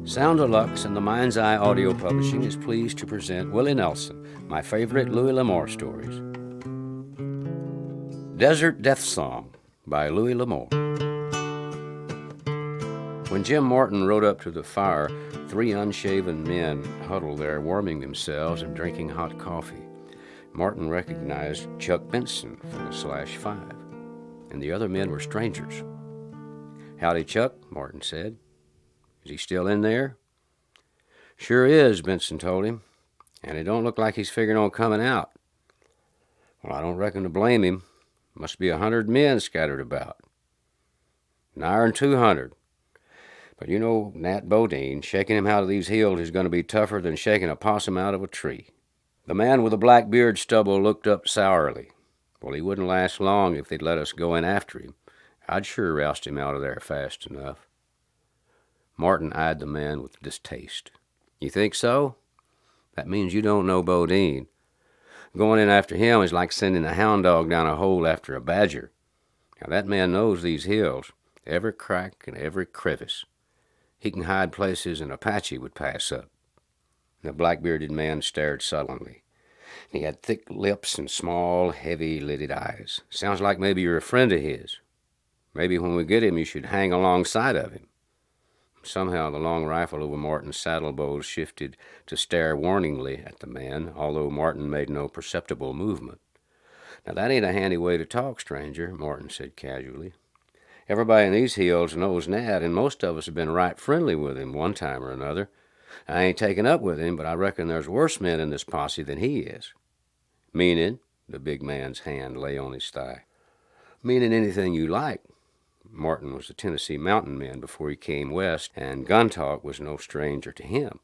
Sound Deluxe and the Mind's Eye Audio Publishing is pleased to present Willie Nelson, my favorite Louis L'Amour stories. Desert Death Song by Louis L'Amour. When Jim Morton rode up to the fire, 3 unshaven men huddled there warming themselves and drinking hot coffee. Morton recognized Chuck Benson from the /5, and the other men were strangers. "Howdy, Chuck," Morton said. "Is he still in there?" "Sure is," Benson told him, "and it don't look like he's figuring on coming out." "Well, I don't reckon to blame him. Must be 100 men scattered about." "Nigher'n 200. But you know Nat Bodine, shaking him out of these hills is going to be tougher than shaking a possum out of a tree." The man with the black beard stubble looked up sourly. "Well, he wouldn't last long if they'd let us go in after him. I'd sure roust him out of there fast enough." Martin eyed the man with distaste. "You think so? That means you don't know Bodine. Going in after him is like sending a hound dog down a hole after a badger. Now, that man knows these hills, every crack and every crevice. He can hide places an Apache would pass up." The black-bearded man stared sullenly. He had thick lips and small, heavy-lidded eyes. "Sounds like maybe you're a friend of his. Maybe when we get him, you should hang alongside of him." Somehow the long rifle over Martin's saddle bows shifted to stare warningly at the man, although Martin made no perceptible movement. "Now, that ain't a handy way to talk, stranger," Martin said casually. "Everybody in these hills knows Nat, and most of us have been right friendly with him one time or another. I ain't taken up with him, but I reckon there's worse men in this posse than he is." "Meaning?" The big man's hand lay on his thigh. "Meaning anything you like." Martin was a Tennessee mountain man before he came west, and gun talk was no stranger to him.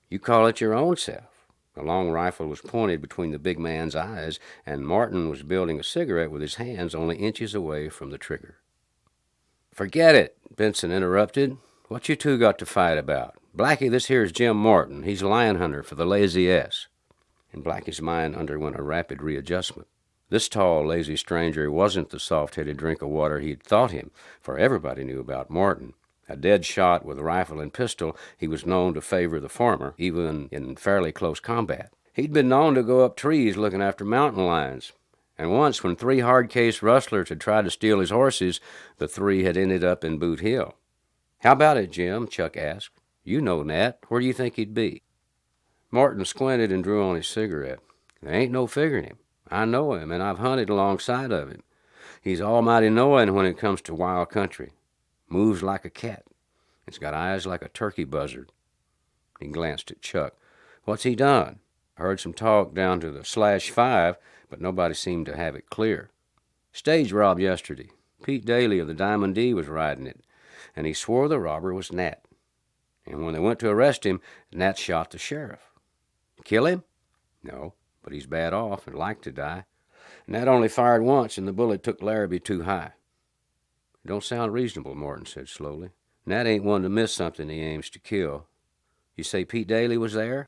"You call it your own self." The long rifle was pointed between the big man's eyes, and Martin was building a cigarette with his hands only inches away from the trigger. "Forget it," Benson interrupted. "What you two got to fight about? Blackie, this here's Jim Morton. He's a lion hunter for the Lazy S." And Blackie's mind underwent a rapid readjustment. This tall, lazy stranger wasn't the soft-headed drink of water he'd thought him, for everybody knew about Morton. A dead shot with rifle and pistol, he was known to favor the former, even in fairly close combat. He'd been known to go up trees looking after mountain lions, and once when 3 hard-case rustlers had tried to steal his horses, the 3 had ended up in Boot Hill. "How about it, Jim?" Chuck asked. "You know Nat. Where do you think he'd be?" Morton squinted and drew on his cigarette. "There ain't no figuring him. I know him, and I've hunted alongside of him. He's almighty knowing when it comes to wild country. Moves like a cat. It's got eyes like a turkey buzzard." He glanced at Chuck. "What's he done?" "Heard some talk down to the /5, but nobody seemed to have it clear. Stage robbed yesterday. Pete Daly of the Diamond D was riding it, and he swore the robber was Nat. And when they went to arrest him, Nat shot the sheriff." "Kill him?" "No, but he's bad off and like to die. Nat only fired once, and the bullet took Larrabee too high." "Don't sound reasonable," Morton said slowly. "Nat ain't one to miss something he aims to kill. You say Pete Daly was there?"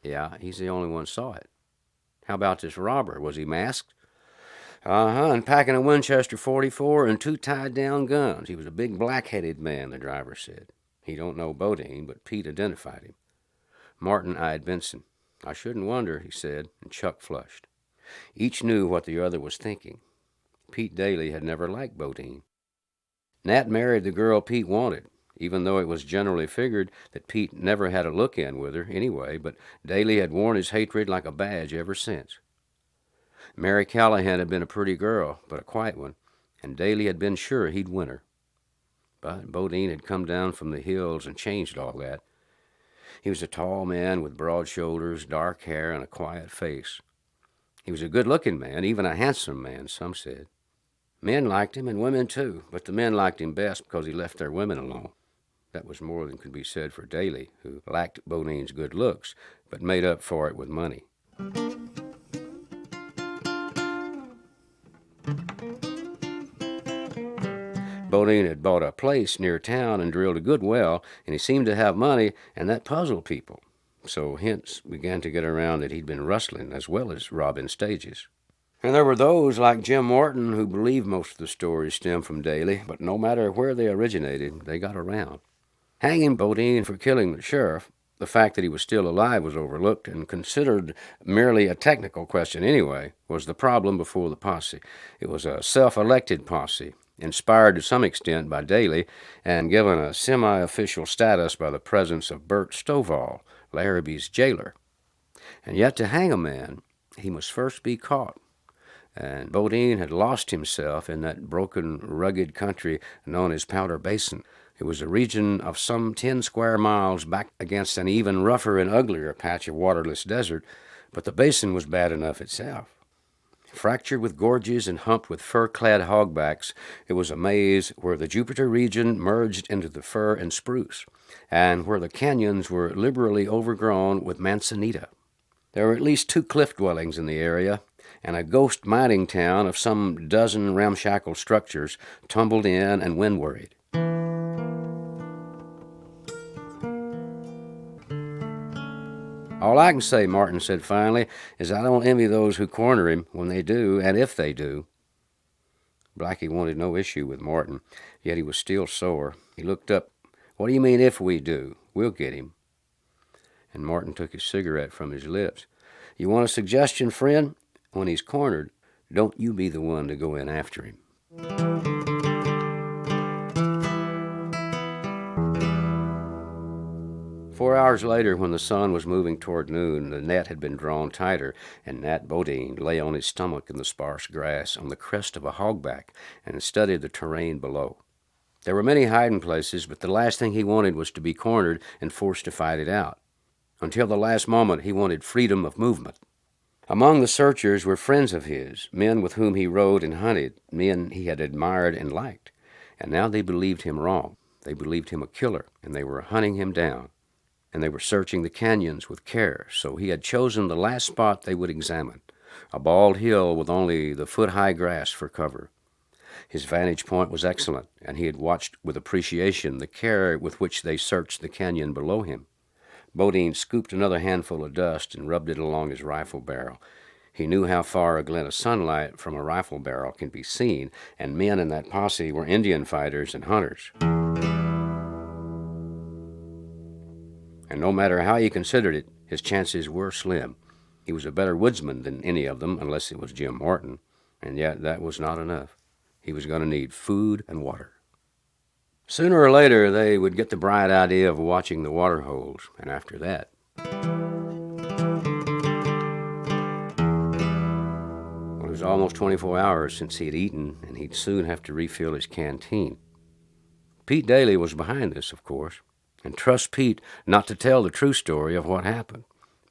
"Yeah, he's the only one saw it." "How about this robber? Was he masked?" "Uh-huh, and packing a Winchester .44 and 2 tied-down guns. He was a big black-headed man," the driver said. "He don't know Bodine, but Pete identified him." Martin eyed Benson. "I shouldn't wonder," he said, and Chuck flushed. Each knew what the other was thinking. Pete Daly had never liked Bodine. Nat married the girl Pete wanted, even though it was generally figured that Pete never had a look-in with her anyway, but Daly had worn his hatred like a badge ever since. Mary Callahan had been a pretty girl, but a quiet one, and Daly had been sure he'd win her. But Bodine had come down from the hills and changed all that. He was a tall man with broad shoulders, dark hair, and a quiet face. He was a good-looking man, even a handsome man, some said. Men liked him, and women too, but the men liked him best because he left their women alone. That was more than could be said for Daly, who lacked Bodine's good looks, but made up for it with money. Bodine had bought a place near town and drilled a good well, and he seemed to have money, and that puzzled people. So hints began to get around that he'd been rustling as well as robbing stages. And there were those, like Jim Morton, who believed most of the stories stemmed from Daly, but no matter where they originated, they got around. Hanging Bodine for killing the sheriff, the fact that he was still alive was overlooked and considered merely a technical question anyway, was the problem before the posse. It was a self-elected posse, inspired to some extent by Daly and given a semi-official status by the presence of Bert Stovall, Larrabee's jailer. And yet to hang a man, he must first be caught. And Bodine had lost himself in that broken, rugged country known as Powder Basin. It was a region of some 10 square miles back against an even rougher and uglier patch of waterless desert, but the basin was bad enough itself. Fractured with gorges and humped with fur-clad hogbacks, it was a maze where the Jupiter region merged into the fir and spruce, and where the canyons were liberally overgrown with manzanita. There were at least 2 cliff dwellings in the area, and a ghost mining town of some dozen ramshackle structures tumbled in and wind-worried. All I can say, Martin said finally, is I don't envy those who corner him when they do, and if they do. Blackie wanted no issue with Martin, yet he was still sore. He looked up. What do you mean if we do? We'll get him. And Martin took his cigarette from his lips. You want a suggestion, friend? When he's cornered, don't you be the one to go in after him. 4 hours later, when the sun was moving toward noon, the net had been drawn tighter, and Nat Bodine lay on his stomach in the sparse grass on the crest of a hogback and studied the terrain below. There were many hiding places, but the last thing he wanted was to be cornered and forced to fight it out. Until the last moment, he wanted freedom of movement. Among the searchers were friends of his, men with whom he rode and hunted, men he had admired and liked. And now they believed him wrong. They believed him a killer, and they were hunting him down. And they were searching the canyons with care, so he had chosen the last spot they would examine, a bald hill with only the foot-high grass for cover. His vantage point was excellent, and he had watched with appreciation the care with which they searched the canyon below him. Bodine scooped another handful of dust and rubbed it along his rifle barrel. He knew how far a glint of sunlight from a rifle barrel can be seen, and men in that posse were Indian fighters and hunters. And no matter how he considered it, his chances were slim. He was a better woodsman than any of them, unless it was Jim Martin, and yet that was not enough. He was going to need food and water. Sooner or later, they would get the bright idea of watching the water holes, and after that... Well, it was almost 24 hours since he'd eaten, and he'd soon have to refill his canteen. Pete Daly was behind this, of course. And trust Pete not to tell the true story of what happened.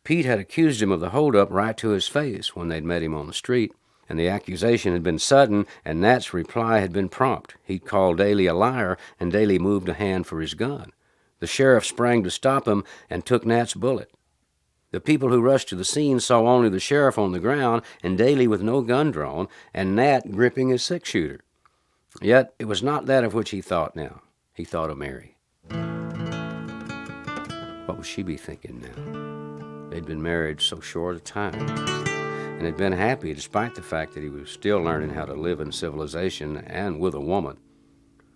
Pete had accused him of the holdup right to his face when they'd met him on the street, and the accusation had been sudden, and Nat's reply had been prompt. He'd called Daly a liar, and Daly moved a hand for his gun. The sheriff sprang to stop him and took Nat's bullet. The people who rushed to the scene saw only the sheriff on the ground, and Daly with no gun drawn, and Nat gripping his six-shooter. Yet it was not that of which he thought now. He thought of Mary. What would she be thinking now? They'd been married so short a time, and had been happy despite the fact that he was still learning how to live in civilization and with a woman.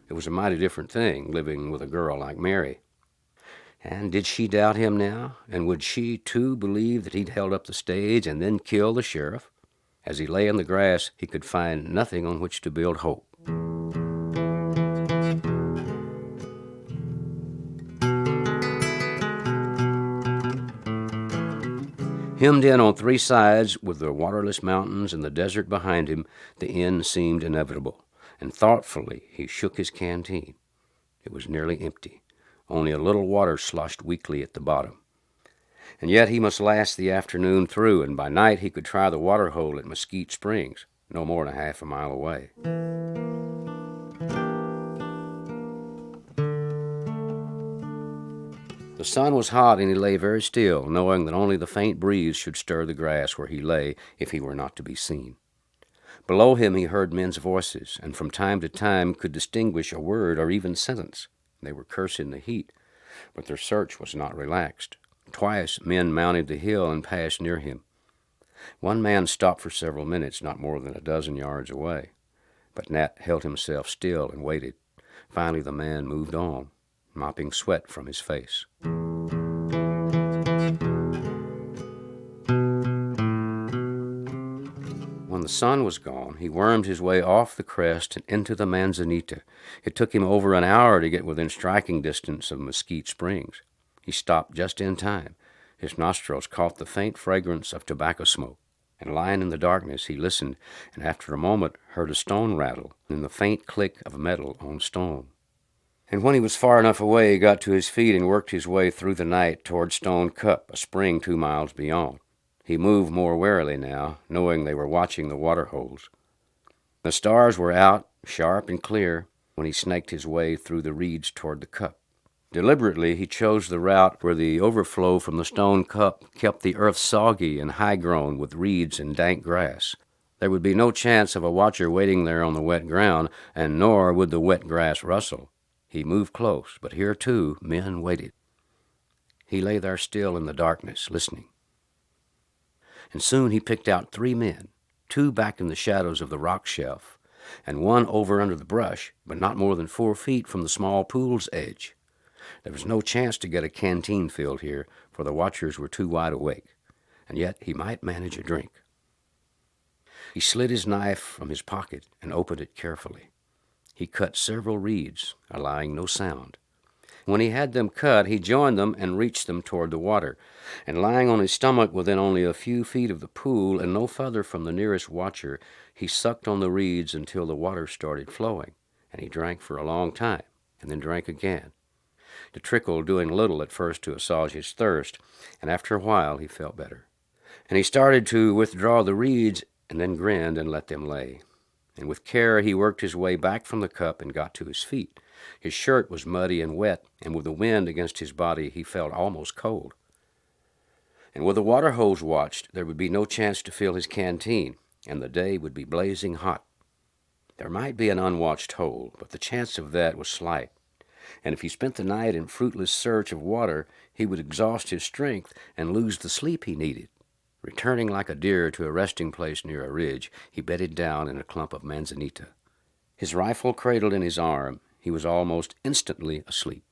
It was a mighty different thing, living with a girl like Mary. And did she doubt him now? And would she, too, believe that he'd held up the stage and then killed the sheriff? As he lay in the grass, he could find nothing on which to build hope. Hemmed in on 3 sides, with the waterless mountains and the desert behind him, the end seemed inevitable, and thoughtfully he shook his canteen. It was nearly empty. Only a little water sloshed weakly at the bottom. And yet he must last the afternoon through, and by night he could try the water hole at Mesquite Springs, no more than half a mile away. The sun was hot, and he lay very still, knowing that only the faint breeze should stir the grass where he lay if he were not to be seen. Below him he heard men's voices, and from time to time could distinguish a word or even sentence. They were cursing the heat, but their search was not relaxed. Twice men mounted the hill and passed near him. One man stopped for several minutes, not more than a dozen yards away. But Nat held himself still and waited. Finally the man moved on. mopping sweat from his face. When the sun was gone, he wormed his way off the crest and into the manzanita. It took him over an hour to get within striking distance of Mesquite Springs. He stopped just in time. His nostrils caught the faint fragrance of tobacco smoke, and lying in the darkness, he listened, and after a moment heard a stone rattle and the faint click of metal on stone. And when he was far enough away, he got to his feet and worked his way through the night toward Stone Cup, a spring 2 miles beyond. He moved more warily now, knowing they were watching the water holes. The stars were out, sharp and clear, when he snaked his way through the reeds toward the cup. Deliberately, he chose the route where the overflow from the Stone Cup kept the earth soggy and high-grown with reeds and dank grass. There would be no chance of a watcher waiting there on the wet ground, and nor would the wet grass rustle. He moved close, but here, too, men waited. He lay there still in the darkness, listening. And soon he picked out 3 men, 2 back in the shadows of the rock shelf, and 1 over under the brush, but not more than 4 feet from the small pool's edge. There was no chance to get a canteen filled here, for the watchers were too wide awake, and yet he might manage a drink. He slid his knife from his pocket and opened it carefully. He cut several reeds, allowing no sound. When he had them cut, he joined them and reached them toward the water, and lying on his stomach within only a few feet of the pool and no further from the nearest watcher, he sucked on the reeds until the water started flowing, and he drank for a long time, and then drank again. The trickle doing little at first to assuage his thirst, and after a while he felt better. And he started to withdraw the reeds, and then grinned and let them lay. And with care he worked his way back from the cup and got to his feet. His shirt was muddy and wet, and with the wind against his body he felt almost cold. And with the water hose watched, there would be no chance to fill his canteen, and the day would be blazing hot. There might be an unwatched hole, but the chance of that was slight. And if he spent the night in fruitless search of water, he would exhaust his strength and lose the sleep he needed. Returning like a deer to a resting place near a ridge, he bedded down in a clump of manzanita. His rifle cradled in his arm, he was almost instantly asleep.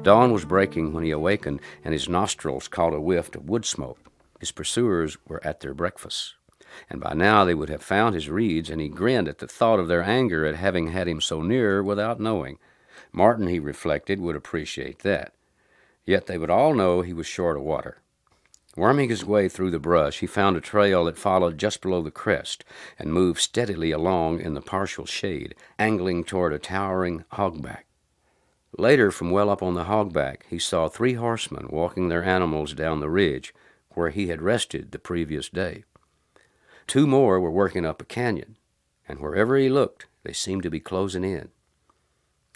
Dawn was breaking when he awakened, and his nostrils caught a whiff of wood smoke. His pursuers were at their breakfast, and by now they would have found his reeds, and he grinned at the thought of their anger at having had him so near without knowing. Martin, he reflected, would appreciate that. Yet they would all know he was short of water. Worming his way through the brush, he found a trail that followed just below the crest and moved steadily along in the partial shade, angling toward a towering hogback. Later, from well up on the hogback, he saw 3 horsemen walking their animals down the ridge where he had rested the previous day. 2 more were working up a canyon, and wherever he looked, they seemed to be closing in.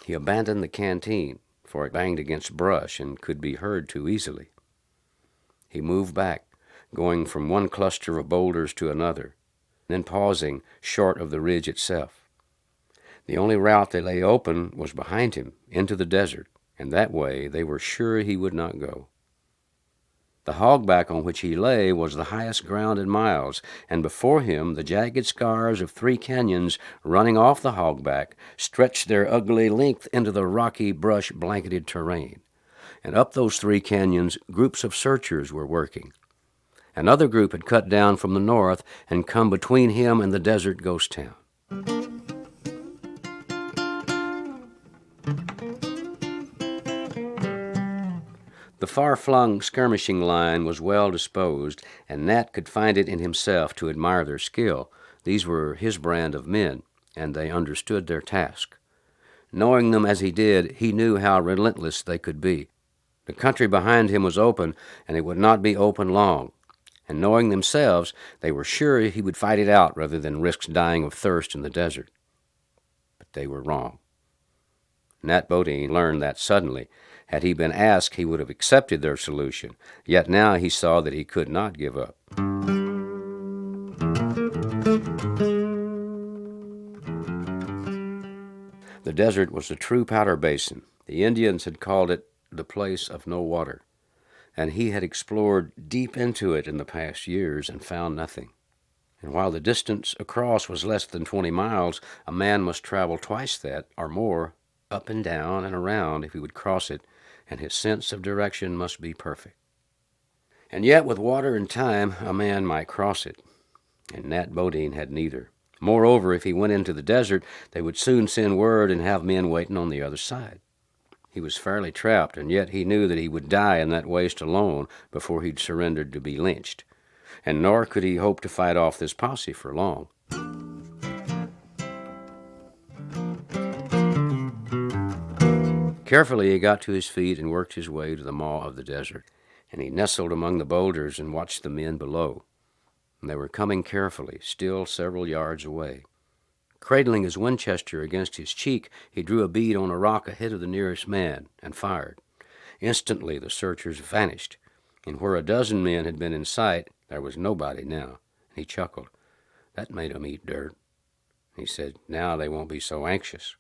He abandoned the canteen, for it banged against brush and could be heard too easily. He moved back, going from one cluster of boulders to another, then pausing short of the ridge itself. The only route that lay open was behind him, into the desert, and that way they were sure he would not go. The hogback on which he lay was the highest ground in miles, and before him the jagged scars of 3 canyons running off the hogback stretched their ugly length into the rocky, brush-blanketed terrain. And up those 3 canyons, groups of searchers were working. Another group had cut down from the north and come between him and the desert ghost town. The far-flung skirmishing line was well disposed, and Nat could find it in himself to admire their skill. These were his brand of men, and they understood their task. Knowing them as he did, he knew how relentless they could be. The country behind him was open, and it would not be open long. And knowing themselves, they were sure he would fight it out rather than risk dying of thirst in the desert. But they were wrong. Nat Bodine learned that suddenly. Had he been asked, he would have accepted their solution. Yet now he saw that he could not give up. The desert was a true powder basin. The Indians had called it the place of no water, and he had explored deep into it in the past years and found nothing. And while the distance across was less than 20 miles, a man must travel twice that or more, up and down and around, if he would cross it, and his sense of direction must be perfect. And yet, with water and time, a man might cross it, and Nat Bodine had neither. Moreover, if he went into the desert, they would soon send word and have men waiting on the other side. He was fairly trapped, and yet he knew that he would die in that waste alone before he'd surrendered to be lynched. And nor could he hope to fight off this posse for long. Carefully he got to his feet and worked his way to the maw of the desert, and he nestled among the boulders and watched the men below. And they were coming carefully, still several yards away. Cradling his Winchester against his cheek, he drew a bead on a rock ahead of the nearest man and fired. Instantly the searchers vanished, and where a dozen men had been in sight, there was nobody now. He chuckled. That made 'em eat dirt. He said, now they won't be so anxious.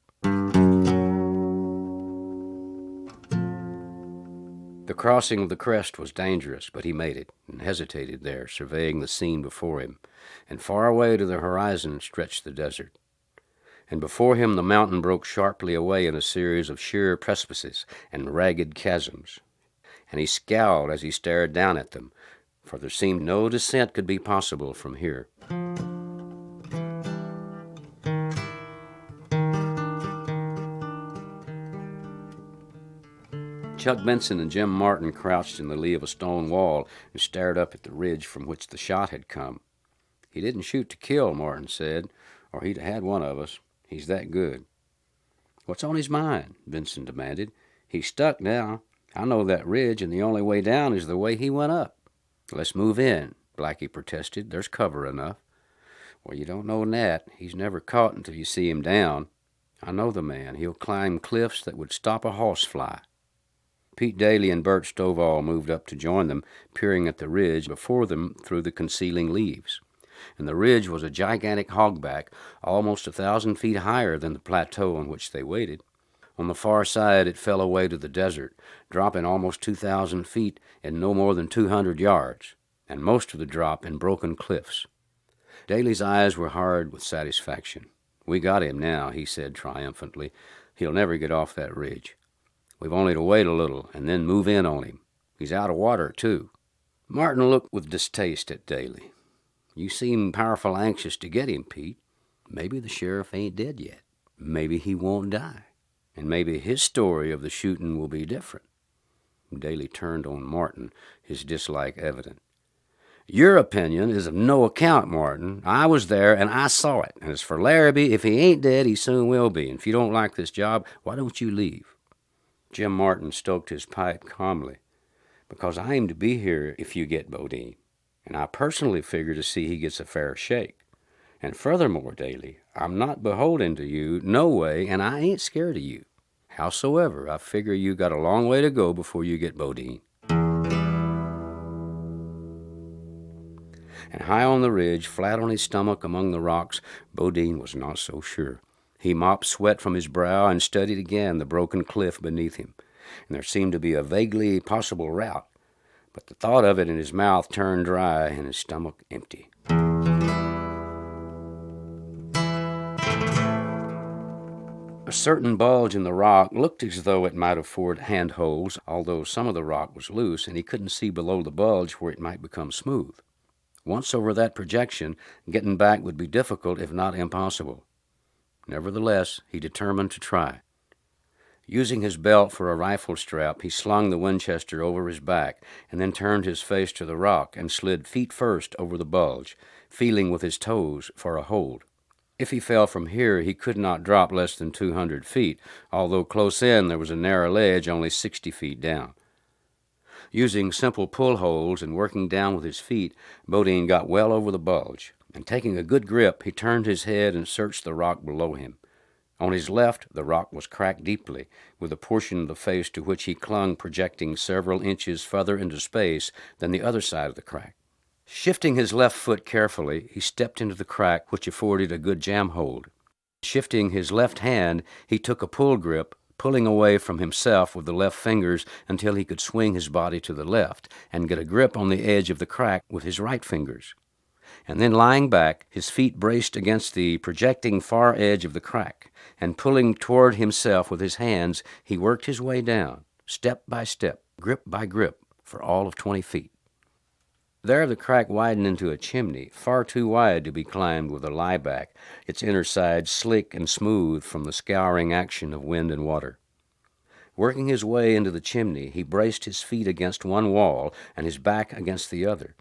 The crossing of the crest was dangerous, but he made it, and hesitated there, surveying the scene before him, and far away to the horizon stretched the desert. And before him the mountain broke sharply away in a series of sheer precipices and ragged chasms, and he scowled as he stared down at them, for there seemed no descent could be possible from here. Chuck Benson and Jim Martin crouched in the lee of a stone wall and stared up at the ridge from which the shot had come. He didn't shoot to kill, Martin said, or he'd had one of us. He's that good. What's on his mind? Benson demanded. He's stuck now. I know that ridge, and the only way down is the way he went up. Let's move in, Blackie protested. There's cover enough. Well, you don't know Nat. He's never caught until you see him down. I know the man. He'll climb cliffs that would stop a horsefly. Pete Daly and Bert Stovall moved up to join them, peering at the ridge before them through the concealing leaves. And the ridge was a gigantic hogback, almost 1,000 feet higher than the plateau on which they waited. On the far side it fell away to the desert, dropping almost 2,000 feet in no more than 200 yards, and most of the drop in broken cliffs. Daly's eyes were hard with satisfaction. We got him now, he said triumphantly. He'll never get off that ridge. We've only to wait a little and then move in on him. He's out of water, too. Martin looked with distaste at Daly. You seem powerful anxious to get him, Pete. Maybe the sheriff ain't dead yet. Maybe he won't die. And maybe his story of the shooting will be different. Daly turned on Martin, his dislike evident. Your opinion is of no account, Martin. I was there, and I saw it. And as for Larrabee, if he ain't dead, he soon will be. And if you don't like this job, why don't you leave? Jim Martin stoked his pipe calmly. Because I aim to be here if you get Bodine. And I personally figure to see he gets a fair shake. And furthermore, Daly, I'm not beholden to you, no way, and I ain't scared of you. Howsoever, I figure you got a long way to go before you get Bodine. And high on the ridge, flat on his stomach among the rocks, Bodine was not so sure. He mopped sweat from his brow and studied again the broken cliff beneath him. And there seemed to be a vaguely possible route, but the thought of it in his mouth turned dry and his stomach empty. A certain bulge in the rock looked as though it might afford handholds, although some of the rock was loose and he couldn't see below the bulge where it might become smooth. Once over that projection, getting back would be difficult, if not impossible. Nevertheless, he determined to try. Using his belt for a rifle strap, he slung the Winchester over his back and then turned his face to the rock and slid feet first over the bulge, feeling with his toes for a hold. If he fell from here, he could not drop less than 200 feet, although close in there was a narrow ledge only 60 feet down. Using simple pull holds and working down with his feet, Bodine got well over the bulge, and taking a good grip, he turned his head and searched the rock below him. On his left, the rock was cracked deeply, with a portion of the face to which he clung projecting several inches further into space than the other side of the crack. Shifting his left foot carefully, he stepped into the crack, which afforded a good jam hold. Shifting his left hand, he took a pull grip, pulling away from himself with the left fingers until he could swing his body to the left and get a grip on the edge of the crack with his right fingers. and then lying back, his feet braced against the projecting far edge of the crack, and pulling toward himself with his hands, he worked his way down, step by step, grip by grip, for all of 20 feet. There the crack widened into a chimney, far too wide to be climbed with a lieback, its inner side slick and smooth from the scouring action of wind and water. Working his way into the chimney, he braced his feet against one wall and his back against the other,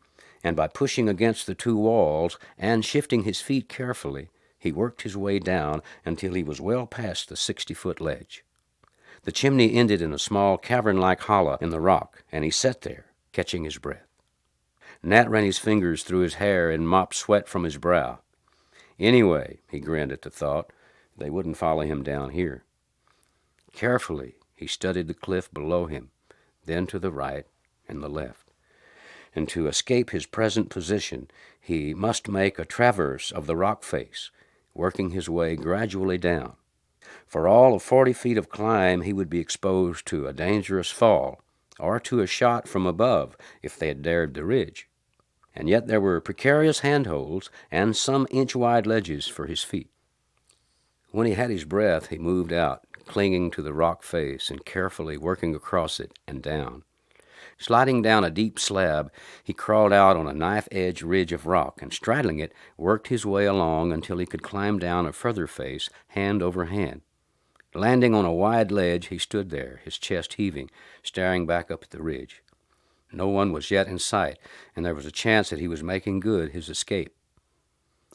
and by pushing against the two walls and shifting his feet carefully, he worked his way down until he was well past the 60-foot ledge. The chimney ended in a small cavern-like hollow in the rock, and he sat there, catching his breath. Nat ran his fingers through his hair and mopped sweat from his brow. Anyway, he grinned at the thought, they wouldn't follow him down here. Carefully, he studied the cliff below him, then to the right and the left. And to escape his present position, he must make a traverse of the rock face, working his way gradually down. For all of 40 feet of climb, he would be exposed to a dangerous fall, or to a shot from above if they had dared the ridge. And yet there were precarious handholds and some inch-wide ledges for his feet. When he had his breath, he moved out, clinging to the rock face and carefully working across it and down. Sliding down a deep slab, he crawled out on a knife-edge ridge of rock and, straddling it, worked his way along until he could climb down a further face, hand over hand. Landing on a wide ledge, he stood there, his chest heaving, staring back up at the ridge. No one was yet in sight, and there was a chance that he was making good his escape.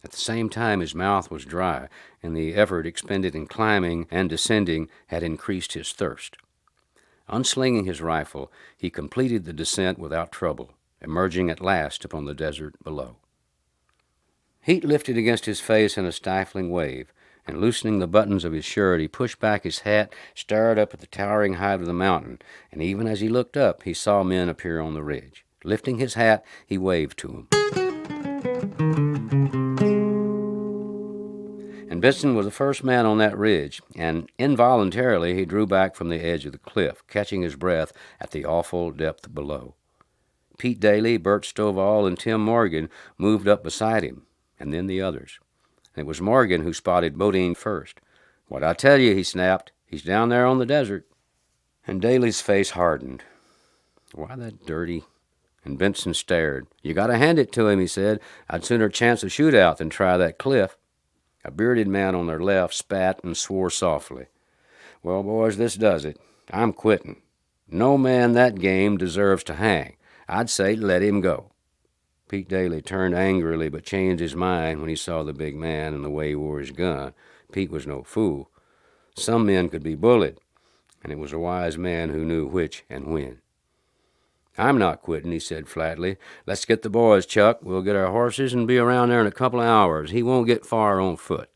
At the same time, his mouth was dry, and the effort expended in climbing and descending had increased his thirst. Unslinging his rifle, he completed the descent without trouble, emerging at last upon the desert below. Heat lifted against his face in a stifling wave, and loosening the buttons of his shirt, he pushed back his hat, stared up at the towering height of the mountain, and even as he looked up, he saw men appear on the ridge. Lifting his hat, he waved to them. And Benson was the first man on that ridge, and involuntarily he drew back from the edge of the cliff, catching his breath at the awful depth below. Pete Daly, Bert Stovall, and Tim Morgan moved up beside him, and then the others. It was Morgan who spotted Bodine first. "What'd I tell you?" he snapped. "He's down there on the desert." And Daly's face hardened. "Why, that dirty..." And Benson stared. "You gotta hand it to him," he said. "I'd sooner chance a shootout than try that cliff." A bearded man on their left spat and swore softly. "Well, boys, this does it. I'm quitting. No man that game deserves to hang. I'd say let him go." Pete Daly turned angrily but changed his mind when he saw the big man and the way he wore his gun. Pete was no fool. Some men could be bullied, and it was a wise man who knew which and when. "I'm not quitting," he said flatly. "Let's get the boys, Chuck. We'll get our horses and be around there in a couple of hours. He won't get far on foot."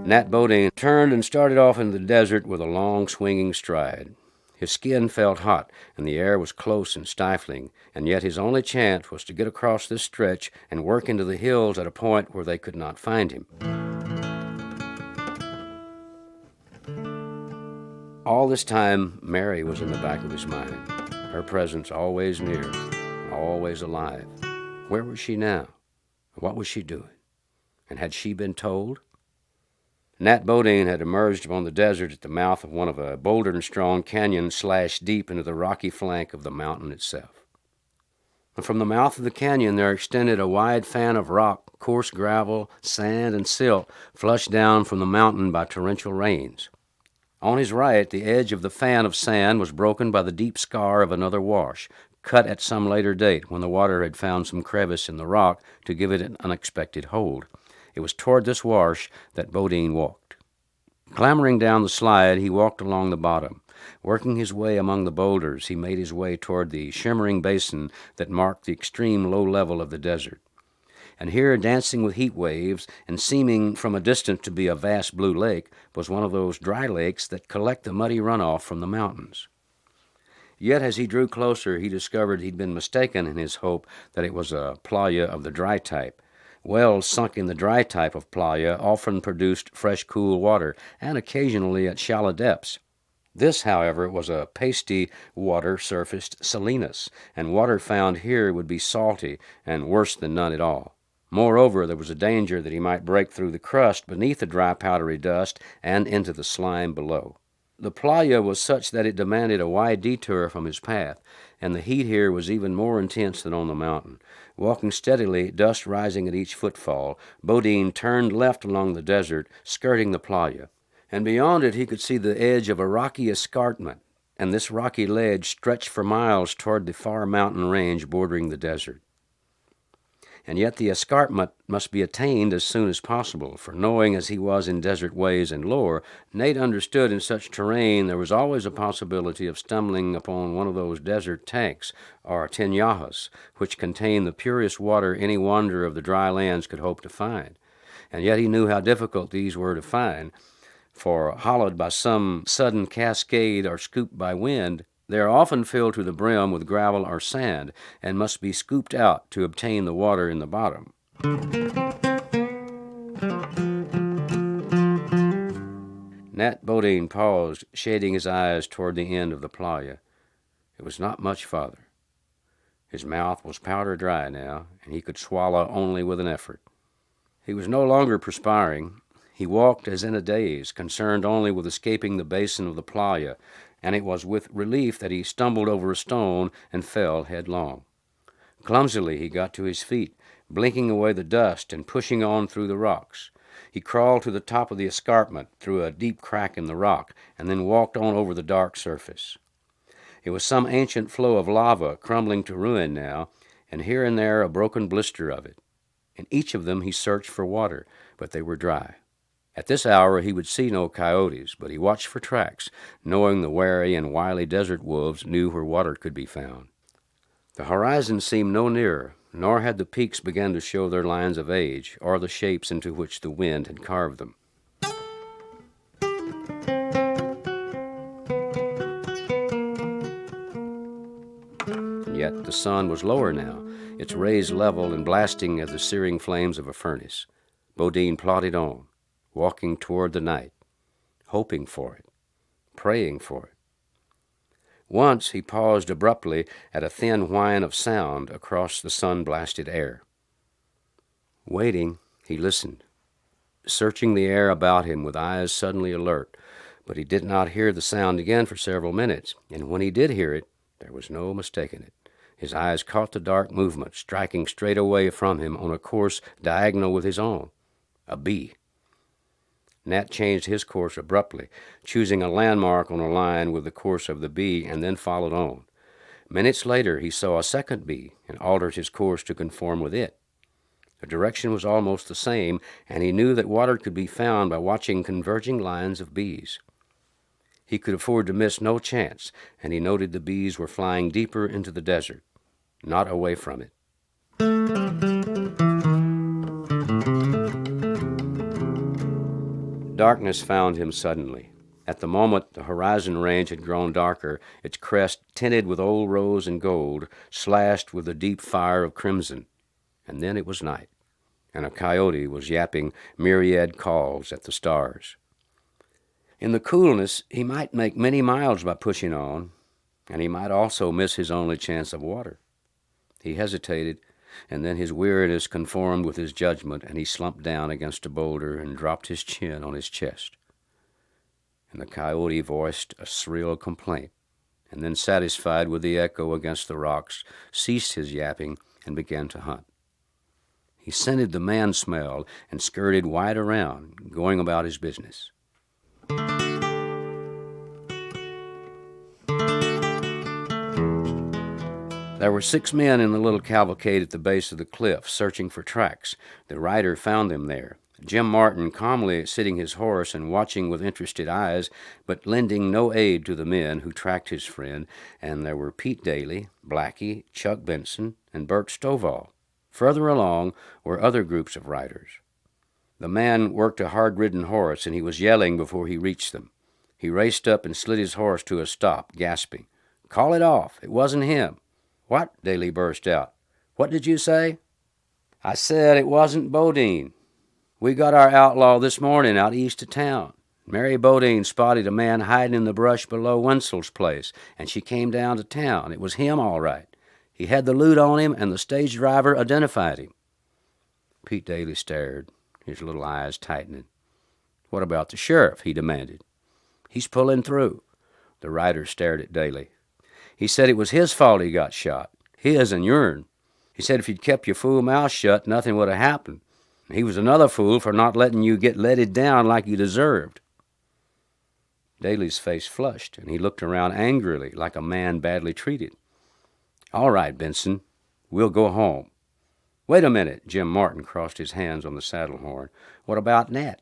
Nat Bodine turned and started off into the desert with a long, swinging stride. His skin felt hot, and the air was close and stifling, and yet his only chance was to get across this stretch and work into the hills at a point where they could not find him. All this time, Mary was in the back of his mind, her presence always near, always alive. Where was she now? What was she doing? And had she been told? Nat Bodine had emerged upon the desert at the mouth of one of a boulder-strong canyon slashed deep into the rocky flank of the mountain itself. And from the mouth of the canyon there extended a wide fan of rock, coarse gravel, sand, and silt, flushed down from the mountain by torrential rains. On his right, the edge of the fan of sand was broken by the deep scar of another wash, cut at some later date when the water had found some crevice in the rock to give it an unexpected hold. It was toward this wash that Bodine walked. Clambering down the slide, he walked along the bottom. Working his way among the boulders, he made his way toward the shimmering basin that marked the extreme low level of the desert. And here, dancing with heat waves and seeming from a distance to be a vast blue lake, was one of those dry lakes that collect the muddy runoff from the mountains. Yet as he drew closer, he discovered he'd been mistaken in his hope that it was a playa of the dry type. Wells sunk in the dry type of playa often produced fresh, cool water, and occasionally at shallow depths. This, however, was a pasty water surfaced salinas, and water found here would be salty and worse than none at all. Moreover, there was a danger that he might break through the crust beneath the dry powdery dust and into the slime below. The playa was such that it demanded a wide detour from his path, and the heat here was even more intense than on the mountain. Walking steadily, dust rising at each footfall, Bodine turned left along the desert, skirting the playa, and beyond it he could see the edge of a rocky escarpment, and this rocky ledge stretched for miles toward the far mountain range bordering the desert. And yet the escarpment must be attained as soon as possible, for knowing as he was in desert ways and lore, Nate understood in such terrain there was always a possibility of stumbling upon one of those desert tanks, or tinajas, which contain the purest water any wanderer of the dry lands could hope to find. And yet he knew how difficult these were to find, for hollowed by some sudden cascade or scooped by wind, they are often filled to the brim with gravel or sand, and must be scooped out to obtain the water in the bottom. Nat Bodine paused, shading his eyes toward the end of the playa. It was not much farther. His mouth was powder dry now, and he could swallow only with an effort. He was no longer perspiring. He walked as in a daze, concerned only with escaping the basin of the playa, and it was with relief that he stumbled over a stone and fell headlong. Clumsily he got to his feet, blinking away the dust and pushing on through the rocks. He crawled to the top of the escarpment through a deep crack in the rock, and then walked on over the dark surface. It was some ancient flow of lava crumbling to ruin now, and here and there a broken blister of it. In each of them he searched for water, but they were dry. At this hour he would see no coyotes, but he watched for tracks, knowing the wary and wily desert wolves knew where water could be found. The horizon seemed no nearer, nor had the peaks begun to show their lines of age, or the shapes into which the wind had carved them. And yet the sun was lower now, its rays level and blasting as the searing flames of a furnace. Bodine plodded on, walking toward the night, hoping for it, praying for it. Once he paused abruptly at a thin whine of sound across the sun-blasted air. Waiting, he listened, searching the air about him with eyes suddenly alert, but he did not hear the sound again for several minutes, and when he did hear it, there was no mistaking it. His eyes caught the dark movement striking straight away from him on a course diagonal with his own. A bee. Nat changed his course abruptly, choosing a landmark on a line with the course of the bee, and then followed on. Minutes later he saw a second bee and altered his course to conform with it. The direction was almost the same, and he knew that water could be found by watching converging lines of bees. He could afford to miss no chance, and he noted the bees were flying deeper into the desert, not away from it. Darkness found him suddenly. At the moment the horizon range had grown darker, its crest tinted with old rose and gold, slashed with a deep fire of crimson. And then it was night, and a coyote was yapping myriad calls at the stars. In the coolness, he might make many miles by pushing on, and he might also miss his only chance of water. He hesitated, and then his weariness conformed with his judgment, and he slumped down against a boulder and dropped his chin on his chest. And the coyote voiced a shrill complaint, and then, satisfied with the echo against the rocks, ceased his yapping and began to hunt. He scented the man smell and skirted wide around, going about his business. There were 6 men in the little cavalcade at the base of the cliff, searching for tracks. The rider found them there. Jim Martin calmly sitting his horse and watching with interested eyes, but lending no aid to the men who tracked his friend, and there were Pete Daly, Blackie, Chuck Benson, and Bert Stovall. Further along were other groups of riders. The man worked a hard-ridden horse, and he was yelling before he reached them. He raced up and slid his horse to a stop, gasping. "Call it off. It wasn't him." "What?" Daly burst out. "What did you say?" "I said it wasn't Bodine. We got our outlaw this morning out east of town. Mary Bodine spotted a man hiding in the brush below Wenzel's place, and she came down to town. It was him, all right. He had the loot on him, and the stage driver identified him." Pete Daly stared, his little eyes tightening. "What about the sheriff?" he demanded. "He's pulling through." The rider stared at Daly. "He said it was his fault he got shot. His and yourn. He said if you'd kept your fool mouth shut, nothing would have happened. He was another fool for not letting you get leaded down like you deserved." Daly's face flushed, and he looked around angrily like a man badly treated. "All right, Benson, we'll go home." "Wait a minute." Jim Martin crossed his hands on the saddle horn. "What about Nat?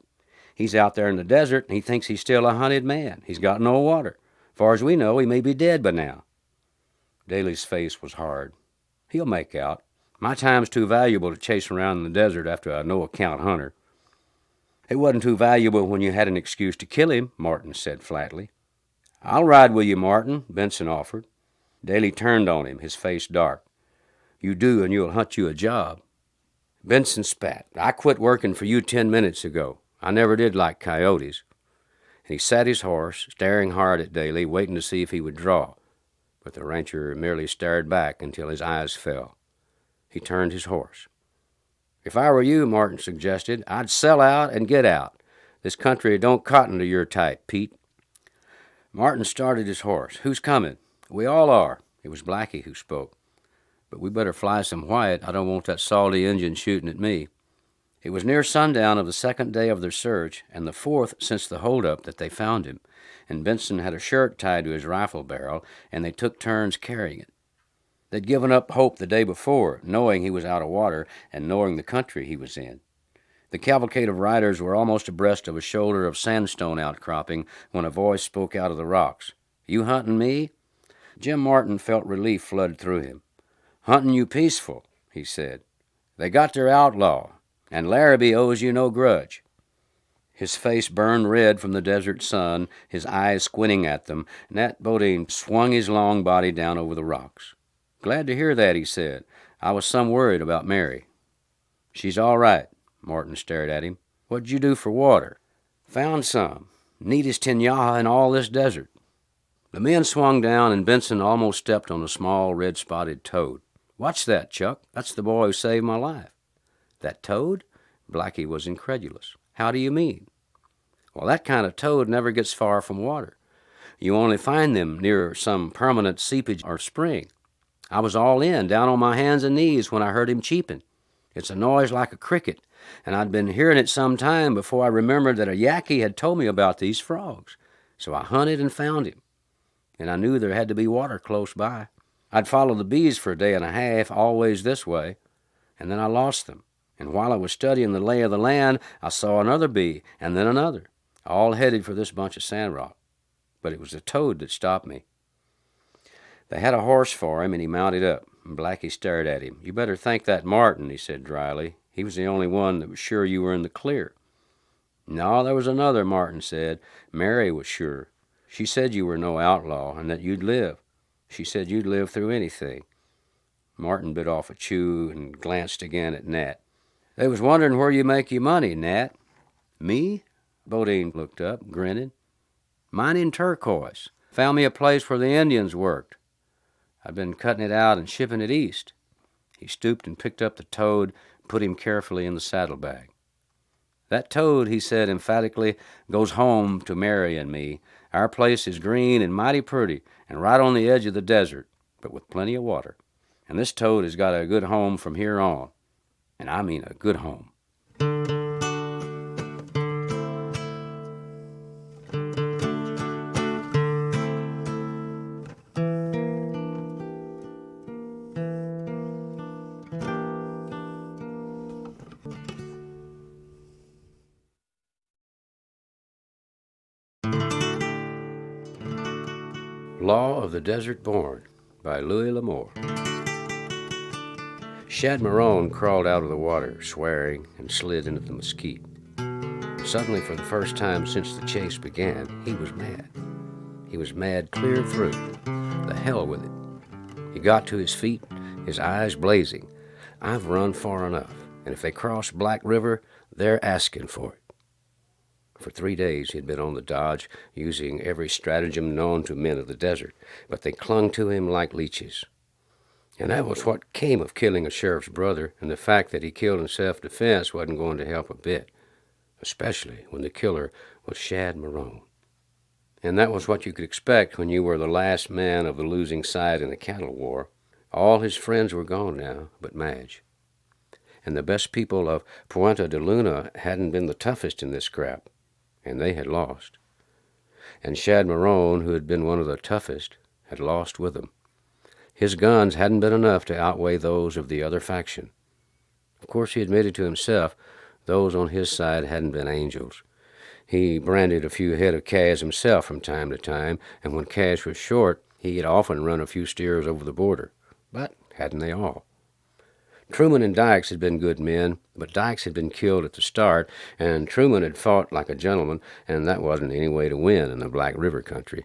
He's out there in the desert, and he thinks he's still a hunted man. He's got no water. Far as we know, he may be dead by now." Daly's face was hard. "He'll make out. My time's too valuable to chase around in the desert after a no-account hunter." "It wasn't too valuable when you had an excuse to kill him," Martin said flatly. "I'll ride with you, Martin," Benson offered. Daly turned on him, his face dark. "You do, and you'll hunt you a job." Benson spat. "I quit working for you 10 minutes ago. I never did like coyotes." And he sat his horse, staring hard at Daly, waiting to see if he would draw. But the rancher merely stared back until his eyes fell. He turned his horse. "If I were you," Martin suggested, "I'd sell out and get out. This country don't cotton to your type, Pete." Martin started his horse. "Who's coming?" "We all are." It was Blackie who spoke. "But we better fly some white. I don't want that salty Injun shooting at me." It was near sundown of the second day of their search, and the fourth since the holdup, that they found him, and Benson had a shirt tied to his rifle barrel, and they took turns carrying it. They'd given up hope the day before, knowing he was out of water and knowing the country he was in. The cavalcade of riders were almost abreast of a shoulder of sandstone outcropping when a voice spoke out of the rocks. "You hunting me?" Jim Martin felt relief flood through him. "Hunting you peaceful," he said. "They got their outlaw, and Larrabee owes you no grudge." His face burned red from the desert sun, his eyes squinting at them. Nat Bodine swung his long body down over the rocks. "Glad to hear that," he said. "I was some worried about Mary." "She's all right." Martin stared at him. "What'd you do for water?" "Found some. Neatest tinyaha in all this desert." The men swung down, and Benson almost stepped on a small red-spotted toad. "Watch that, Chuck. That's the boy who saved my life." "That toad?" Blackie was incredulous. "How do you mean?" "Well, that kind of toad never gets far from water. You only find them near some permanent seepage or spring. I was all in, down on my hands and knees when I heard him cheeping. It's a noise like a cricket, and I'd been hearing it some time before I remembered that a Yaqui had told me about these frogs. So I hunted and found him, and I knew there had to be water close by. I'd followed the bees for a day and a half, always this way, and then I lost them. And while I was studying the lay of the land, I saw another bee, and then another, all headed for this bunch of sand rock. But it was the toad that stopped me." They had a horse for him, and he mounted up. Blackie stared at him. "You better thank that Martin," he said dryly. "He was the only one that was sure you were in the clear." "No, there was another," Martin said. "Mary was sure. She said you were no outlaw, and that you'd live. She said you'd live through anything." Martin bit off a chew and glanced again at Nat. "They was wondering where you make your money, Nat." "Me?" Bodine looked up, grinning. "Mining turquoise. Found me a place where the Indians worked. I've been cutting it out and shipping it east." He stooped and picked up the toad, put him carefully in the saddlebag. "That toad," he said emphatically, "goes home to Mary and me. Our place is green and mighty pretty, and right on the edge of the desert, but with plenty of water. And this toad has got a good home from here on. And I mean a good home." Law of the Desert Born by Louis L'Amour. Shad Marone crawled out of the water, swearing, and slid into the mesquite. Suddenly, for the first time since the chase began, he was mad. He was mad clear through. The hell with it. He got to his feet, his eyes blazing. "I've run far enough, and if they cross Black River, they're asking for it." For 3 days he had been on the dodge, using every stratagem known to men of the desert, but they clung to him like leeches. And that was what came of killing a sheriff's brother, and the fact that he killed in self-defense wasn't going to help a bit, especially when the killer was Shad Marone. And that was what you could expect when you were the last man of the losing side in the cattle war. All his friends were gone now but Madge. And the best people of Puente de Luna hadn't been the toughest in this scrap, and they had lost. And Shad Marone, who had been one of the toughest, had lost with them. His guns hadn't been enough to outweigh those of the other faction. Of course, he admitted to himself those on his side hadn't been angels. He branded a few head of calves himself from time to time, and when cash was short, he had often run a few steers over the border. But hadn't they all? Truman and Dykes had been good men, but Dykes had been killed at the start, and Truman had fought like a gentleman, and that wasn't any way to win in the Black River country.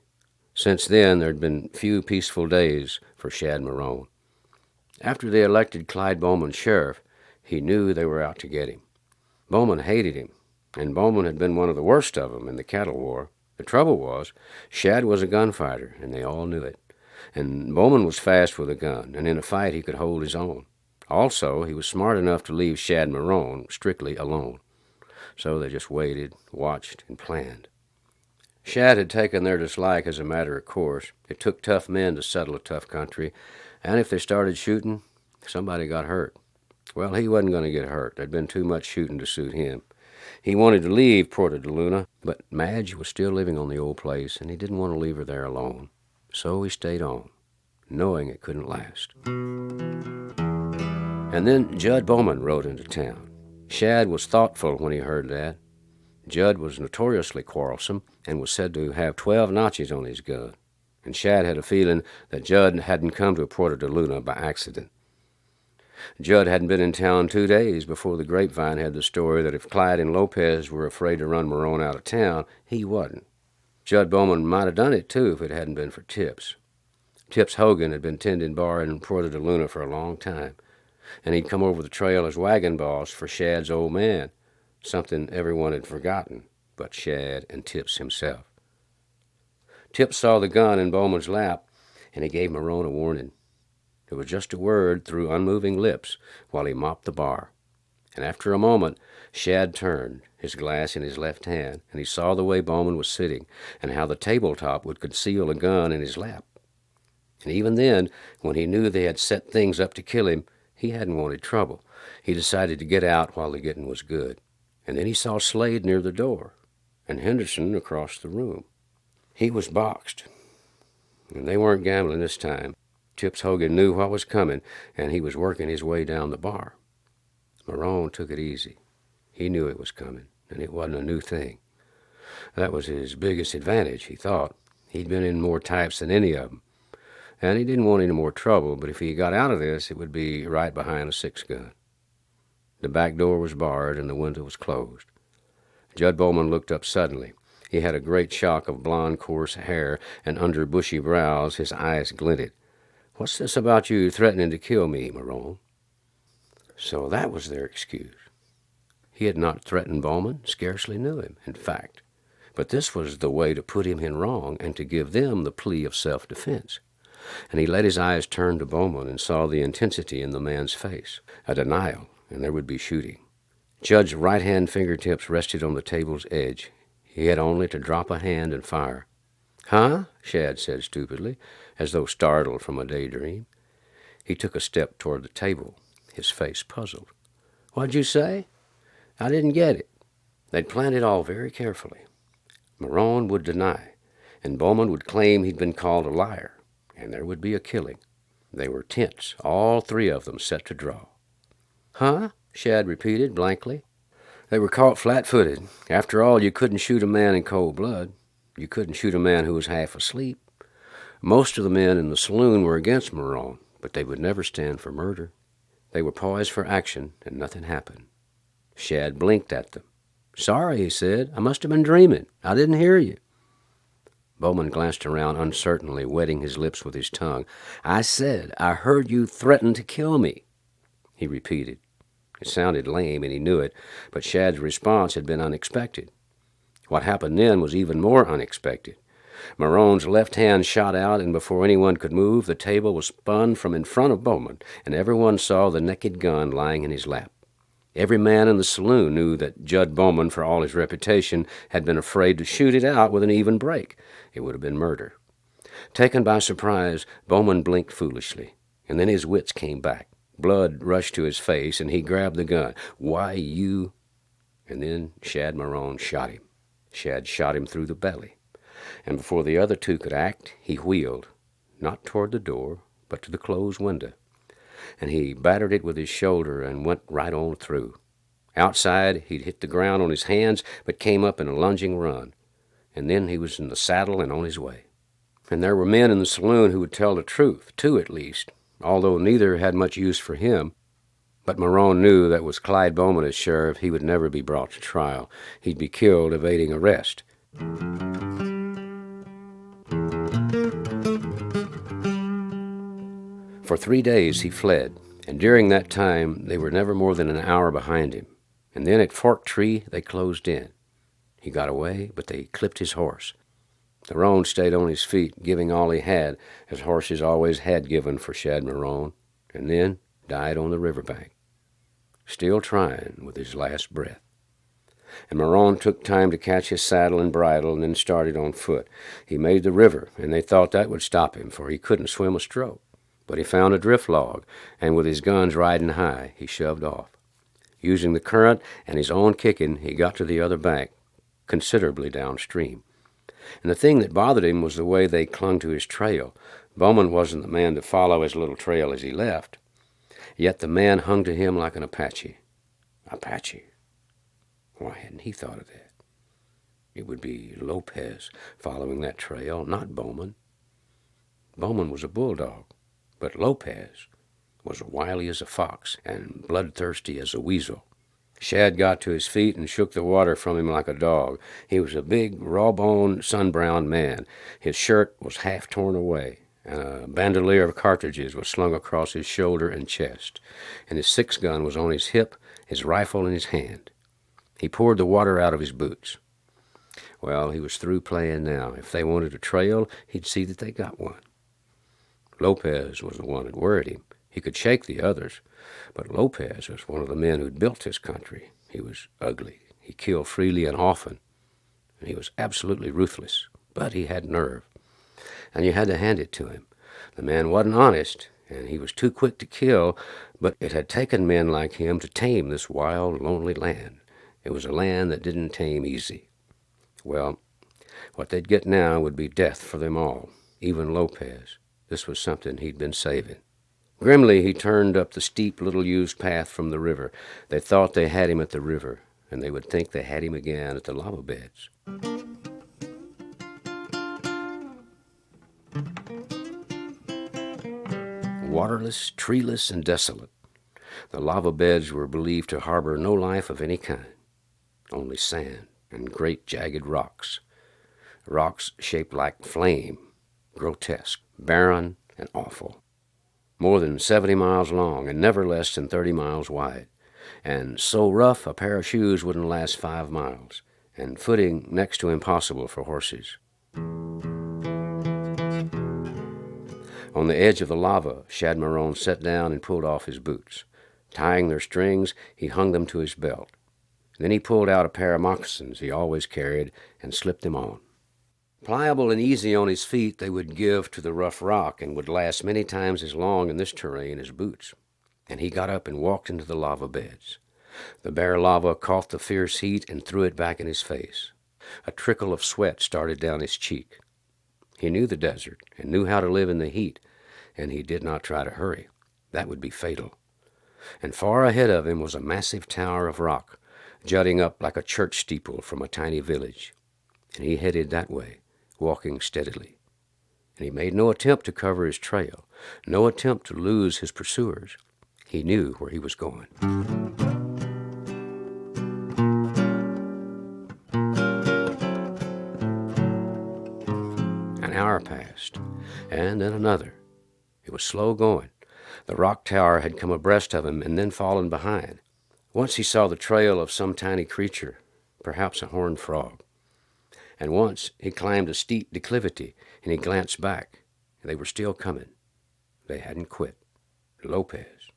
Since then, there had been few peaceful days for Shad Marone. After they elected Clyde Bowman sheriff, he knew they were out to get him. Bowman hated him, and Bowman had been one of the worst of them in the cattle war. The trouble was, Shad was a gunfighter, and they all knew it. And Bowman was fast with a gun, and in a fight he could hold his own. Also, he was smart enough to leave Shad Marone strictly alone. So they just waited, watched, and planned. Shad had taken their dislike as a matter of course. It took tough men to settle a tough country, and if they started shooting, somebody got hurt. Well, he wasn't going to get hurt. There'd been too much shooting to suit him. He wanted to leave Puente de Luna, but Madge was still living on the old place, and he didn't want to leave her there alone. So he stayed on, knowing it couldn't last. And then Jud Bowman rode into town. Shad was thoughtful when he heard that. Jud was notoriously quarrelsome and was said to have 12 notches on his gun, and Shad had a feeling that Jud hadn't come to Puente de Luna by accident. Jud hadn't been in town 2 days before the grapevine had the story that if Clyde and Lopez were afraid to run Marone out of town, he wasn't. Jud Bowman might have done it, too, if it hadn't been for Tips. Tips Hogan had been tending bar in Puente de Luna for a long time, and he'd come over the trail as wagon boss for Shad's old man, something everyone had forgotten but Shad and Tips himself. Tips saw the gun in Bowman's lap, and he gave Marone a warning. It was just a word through unmoving lips while he mopped the bar. And after a moment, Shad turned, his glass in his left hand, and he saw the way Bowman was sitting and how the tabletop would conceal a gun in his lap. And even then, when he knew they had set things up to kill him, he hadn't wanted trouble. He decided to get out while the getting was good. And then he saw Slade near the door, and Henderson across the room. He was boxed, and they weren't gambling this time. Tips Hogan knew what was coming, and he was working his way down the bar. Marone took it easy. He knew it was coming, and it wasn't a new thing. That was his biggest advantage, he thought. He'd been in more types than any of them, and he didn't want any more trouble, but if he got out of this, it would be right behind a 6-gun. The back door was barred, and the window was closed. Jud Bowman looked up suddenly. He had a great shock of blond, coarse hair, and under bushy brows his eyes glinted. "What's this about you threatening to kill me, Marone?" So that was their excuse. He had not threatened Bowman, scarcely knew him, in fact. But this was the way to put him in wrong and to give them the plea of self-defense. And he let his eyes turn to Bowman and saw the intensity in the man's face, a denial, and there would be shooting. Jud's right-hand fingertips rested on the table's edge. He had only to drop a hand and fire. "Huh?" Shad said stupidly, as though startled from a daydream. He took a step toward the table, his face puzzled. "What'd you say?" "I didn't get it." They'd planned it all very carefully. Marone would deny, and Bowman would claim he'd been called a liar, and there would be a killing. They were tense, all 3 of them set to draw. "Huh?" Shad repeated blankly. They were caught flat-footed. After all, you couldn't shoot a man in cold blood. You couldn't shoot a man who was half asleep. Most of the men in the saloon were against Marone, but they would never stand for murder. They were poised for action, and nothing happened. Shad blinked at them. "Sorry," he said. "I must have been dreaming. I didn't hear you." Bowman glanced around uncertainly, wetting his lips with his tongue. "I said, I heard you threaten to kill me," he repeated. It sounded lame, and he knew it, but Shad's response had been unexpected. What happened then was even more unexpected. Marone's left hand shot out, and before anyone could move, the table was spun from in front of Bowman, and everyone saw the naked gun lying in his lap. Every man in the saloon knew that Judd Bowman, for all his reputation, had been afraid to shoot it out with an even break. It would have been murder. Taken by surprise, Bowman blinked foolishly, and then his wits came back. Blood rushed to his face, and he grabbed the gun. "Why, you—" And then Shad Marone shot him. Shad shot him through the belly. And before the other two could act, he wheeled, not toward the door, but to the closed window. And he battered it with his shoulder and went right on through. Outside, he'd hit the ground on his hands, but came up in a lunging run. And then he was in the saddle and on his way. And there were men in the saloon who would tell the truth, two at least, although neither had much use for him. But Marone knew that with Clyde Bowman as sheriff, he would never be brought to trial. He'd be killed evading arrest. For 3 days he fled, and during that time they were never more than an hour behind him. And then at Fork Tree they closed in. He got away, but they clipped his horse. The roan stayed on his feet, giving all he had, as horses always had given for Shad Marone, and then died on the riverbank, still trying with his last breath. And Marone took time to catch his saddle and bridle and then started on foot. He made the river, and they thought that would stop him, for he couldn't swim a stroke. But he found a drift log, and with his guns riding high, he shoved off. Using the current and his own kicking, he got to the other bank, considerably downstream. And the thing that bothered him was the way they clung to his trail. Bowman wasn't the man to follow his little trail as he left. Yet the man hung to him like an Apache. Apache. Why hadn't he thought of that? It would be Lopez following that trail, not Bowman. Bowman was a bulldog, but Lopez was wily as a fox and bloodthirsty as a weasel. Shad got to his feet and shook the water from him like a dog. He was a big, raw-boned, sun-browned man. His shirt was half torn away, and a bandolier of cartridges was slung across his shoulder and chest, and his six-gun was on his hip, his rifle in his hand. He poured the water out of his boots. Well, he was through playing now. If they wanted a trail, he'd see that they got one. Lopez was the one that worried him. He could shake the others, but Lopez was one of the men who'd built this country. He was ugly. He killed freely and often, and he was absolutely ruthless, but he had nerve. And you had to hand it to him. The man wasn't honest, and he was too quick to kill, but it had taken men like him to tame this wild, lonely land. It was a land that didn't tame easy. Well, what they'd get now would be death for them all, even Lopez. This was something he'd been saving. Grimly, he turned up the steep, little-used path from the river. They thought they had him at the river, and they would think they had him again at the lava beds. Waterless, treeless, and desolate, the lava beds were believed to harbor no life of any kind, only sand and great jagged rocks shaped like flame, grotesque, barren, and awful. More than 70 miles long and never less than 30 miles wide, and so rough a pair of shoes wouldn't last 5 miles, and footing next to impossible for horses. On the edge of the lava, Shad Marone sat down and pulled off his boots. Tying their strings, he hung them to his belt. Then he pulled out a pair of moccasins he always carried and slipped them on. Pliable and easy on his feet, they would give to the rough rock and would last many times as long in this terrain as boots. And he got up and walked into the lava beds. The bare lava caught the fierce heat and threw it back in his face. A trickle of sweat started down his cheek. He knew the desert and knew how to live in the heat, and he did not try to hurry. That would be fatal. And far ahead of him was a massive tower of rock, jutting up like a church steeple from a tiny village. And he headed that way, walking steadily. And he made no attempt to cover his trail, no attempt to lose his pursuers. He knew where he was going. An hour passed, and then another. It was slow going. The rock tower had come abreast of him and then fallen behind. Once he saw the trail of some tiny creature, perhaps a horned frog. And once he climbed a steep declivity, and he glanced back, and they were still coming. They hadn't quit. Lopez.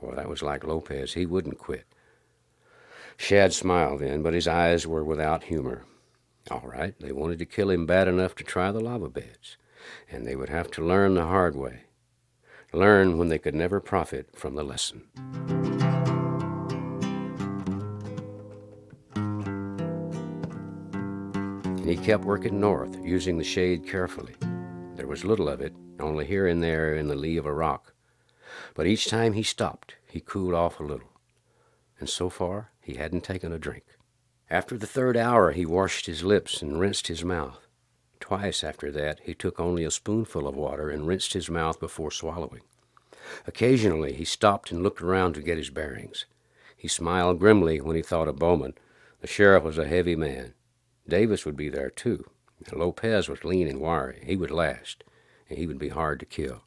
Well, that was like Lopez. He wouldn't quit. Shad smiled then, but his eyes were without humor. All right, they wanted to kill him bad enough to try the lava beds, and they would have to learn the hard way. Learn when they could never profit from the lesson. And he kept working north, using the shade carefully. There was little of it, only here and there in the lee of a rock. But each time he stopped, he cooled off a little. And so far, he hadn't taken a drink. After the third hour, he washed his lips and rinsed his mouth. Twice after that, he took only a spoonful of water and rinsed his mouth before swallowing. Occasionally, he stopped and looked around to get his bearings. He smiled grimly when he thought of Bowman. The sheriff was a heavy man. Davis would be there, too. Lopez was lean and wiry. He would last, and he would be hard to kill.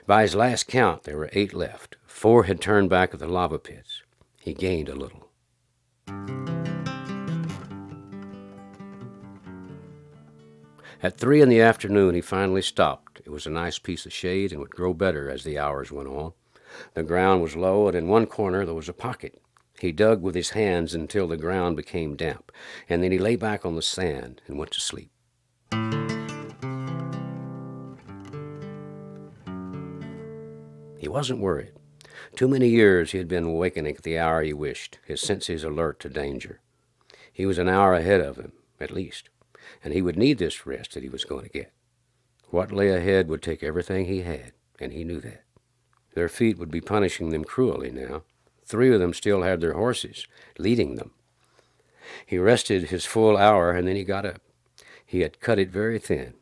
By his last count, there were 8 left. 4 had turned back at the lava pits. He gained a little. At 3 in the afternoon, he finally stopped. It was a nice piece of shade and would grow better as the hours went on. The ground was low, and in one corner there was a pocket. He dug with his hands until the ground became damp, and then he lay back on the sand and went to sleep. He wasn't worried. Too many years he had been awakening at the hour he wished, his senses alert to danger. He was an hour ahead of him, at least, and he would need this rest that he was going to get. What lay ahead would take everything he had, and he knew that. Their feet would be punishing them cruelly now. 3 of them still had their horses, leading them. He rested his full hour, and then he got up. He had cut it very thin.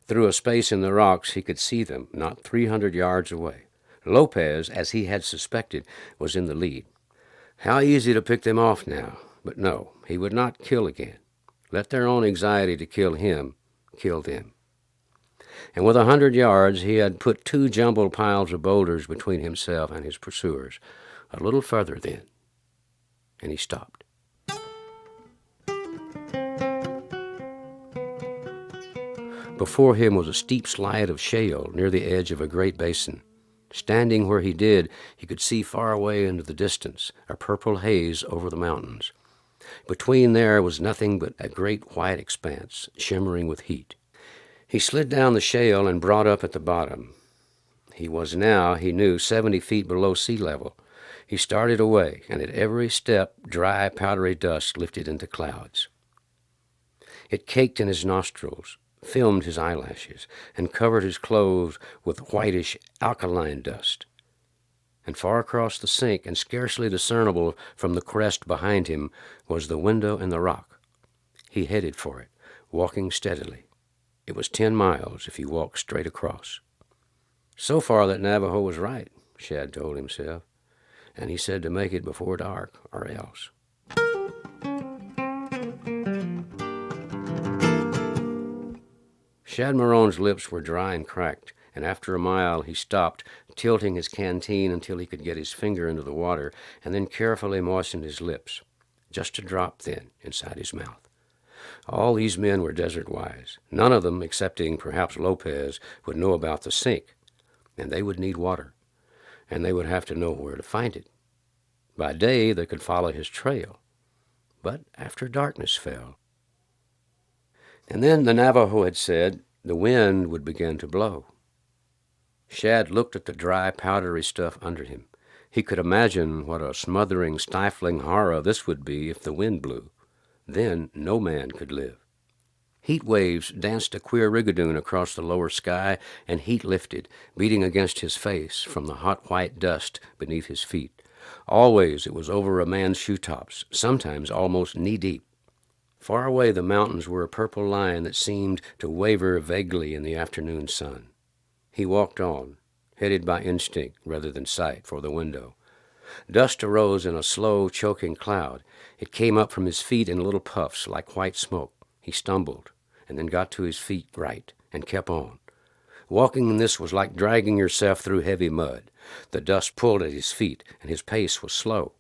Through a space in the rocks, he could see them, not 300 yards away. Lopez, as he had suspected, was in the lead. How easy to pick them off now. But no, he would not kill again. Let their own anxiety to kill him kill them. And with 100 yards, he had put 2 jumbled piles of boulders between himself and his pursuers. A little further then, and he stopped. Before him was a steep slide of shale near the edge of a great basin. Standing where he did, he could see far away into the distance, a purple haze over the mountains. Between there was nothing but a great white expanse, shimmering with heat. He slid down the shale and brought up at the bottom. He was now, he knew, 70 feet below sea level. He started away, and at every step, dry, powdery dust lifted into clouds. It caked in his nostrils, filmed his eyelashes, and covered his clothes with whitish, alkaline dust. And far across the sink, and scarcely discernible from the crest behind him, was the window in the rock. He headed for it, walking steadily. It was 10 miles if he walked straight across. So far that Navajo was right, Shad told himself, and he said to make it before dark, or else. Shad Marone's lips were dry and cracked, and after a mile he stopped, tilting his canteen until he could get his finger into the water, and then carefully moistened his lips, just a drop thin inside his mouth. All these men were desert-wise. None of them, excepting perhaps Lopez, would know about the sink, and they would need water, and they would have to know where to find it. By day they could follow his trail, but after darkness fell. And then the Navajo had said the wind would begin to blow. Shad looked at the dry, powdery stuff under him. He could imagine what a smothering, stifling horror this would be if the wind blew. Then no man could live. Heat waves danced a queer rigadoon across the lower sky, and heat lifted, beating against his face from the hot white dust beneath his feet. Always it was over a man's shoe tops, sometimes almost knee-deep. Far away the mountains were a purple line that seemed to waver vaguely in the afternoon sun. He walked on, headed by instinct rather than sight for the window. Dust arose in a slow, choking cloud. It came up from his feet in little puffs like white smoke. He stumbled, and then got to his feet right, and kept on. Walking in this was like dragging yourself through heavy mud. The dust pulled at his feet, and his pace was slow.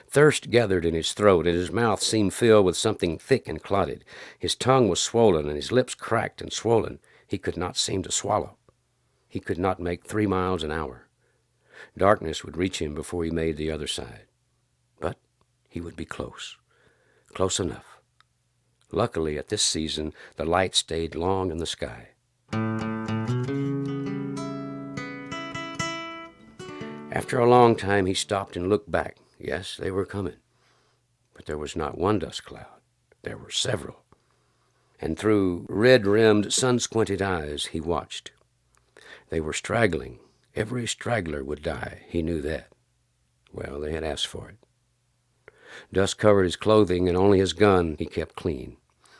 Thirst gathered in his throat, and his mouth seemed filled with something thick and clotted. His tongue was swollen, and his lips cracked and swollen. He could not seem to swallow. He could not make 3 miles an hour. Darkness would reach him before he made the other side. But he would be close. Close enough. Luckily, at this season, the light stayed long in the sky. After a long time, he stopped and looked back. Yes, they were coming. But there was not one dust cloud. There were several. And through red-rimmed, sun-squinted eyes, he watched. They were straggling. Every straggler would die. He knew that. Well, they had asked for it. Dust covered his clothing, and only his gun he kept clean.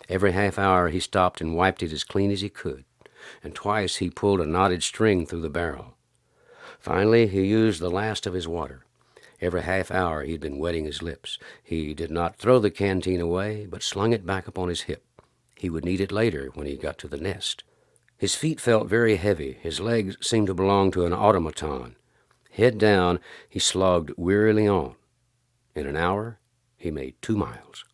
Every half hour he stopped and wiped it as clean as he could, and twice he pulled a knotted string through the barrel. Finally, he used the last of his water. Every half hour he'd been wetting his lips. He did not throw the canteen away, but slung it back upon his hip. He would need it later when he got to the nest. His feet felt very heavy. His legs seemed to belong to an automaton. Head down, he slogged wearily on. In an hour, he made 2 miles.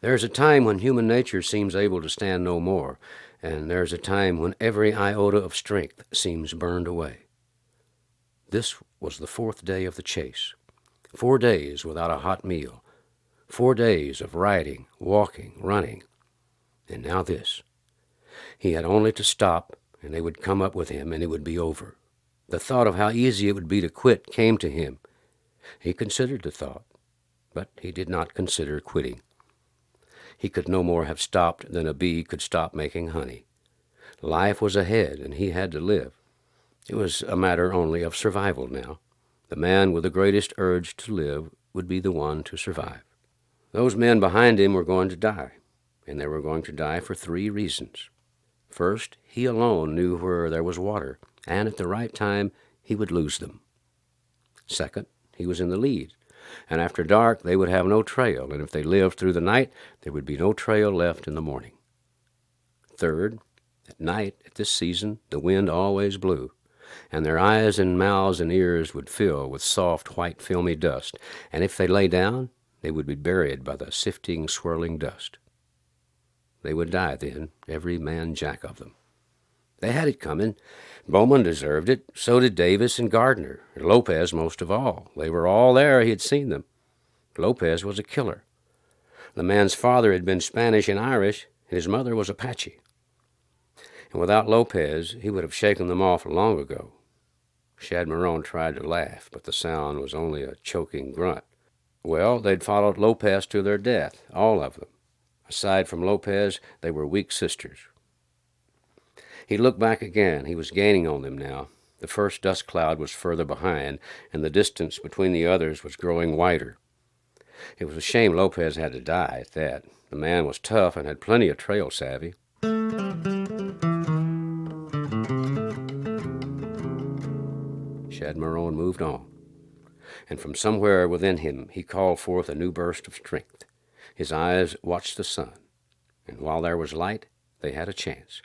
There's a time when human nature seems able to stand no more, and there's a time when every iota of strength seems burned away. This was the 4th day of the chase. 4 days without a hot meal. 4 days of riding, walking, running. And now this. He had only to stop, and they would come up with him, and it would be over. The thought of how easy it would be to quit came to him. He considered the thought, but he did not consider quitting. He could no more have stopped than a bee could stop making honey. Life was ahead, and he had to live. It was a matter only of survival now. The man with the greatest urge to live would be the one to survive. Those men behind him were going to die, and they were going to die for 3 reasons. First, he alone knew where there was water, and at the right time he would lose them. Second, he was in the lead, and after dark they would have no trail, and if they lived through the night, there would be no trail left in the morning. Third, at night, at this season, the wind always blew, and their eyes and mouths and ears would fill with soft, white, filmy dust, and if they lay down, they would be buried by the sifting, swirling dust. They would die then, every man jack of them. They had it coming. Bowman deserved it. So did Davis and Gardner, and Lopez most of all. They were all there. He had seen them. Lopez was a killer. The man's father had been Spanish and Irish, and his mother was Apache. And without Lopez, he would have shaken them off long ago. Shad Marone tried to laugh, but the sound was only a choking grunt. Well, they'd followed Lopez to their death, all of them. Aside from Lopez, they were weak sisters. He looked back again. He was gaining on them now. The first dust cloud was further behind, and the distance between the others was growing wider. It was a shame Lopez had to die at that. The man was tough and had plenty of trail savvy. Shad Marone moved on, and from somewhere within him he called forth a new burst of strength. His eyes watched the sun, and while there was light, they had a chance.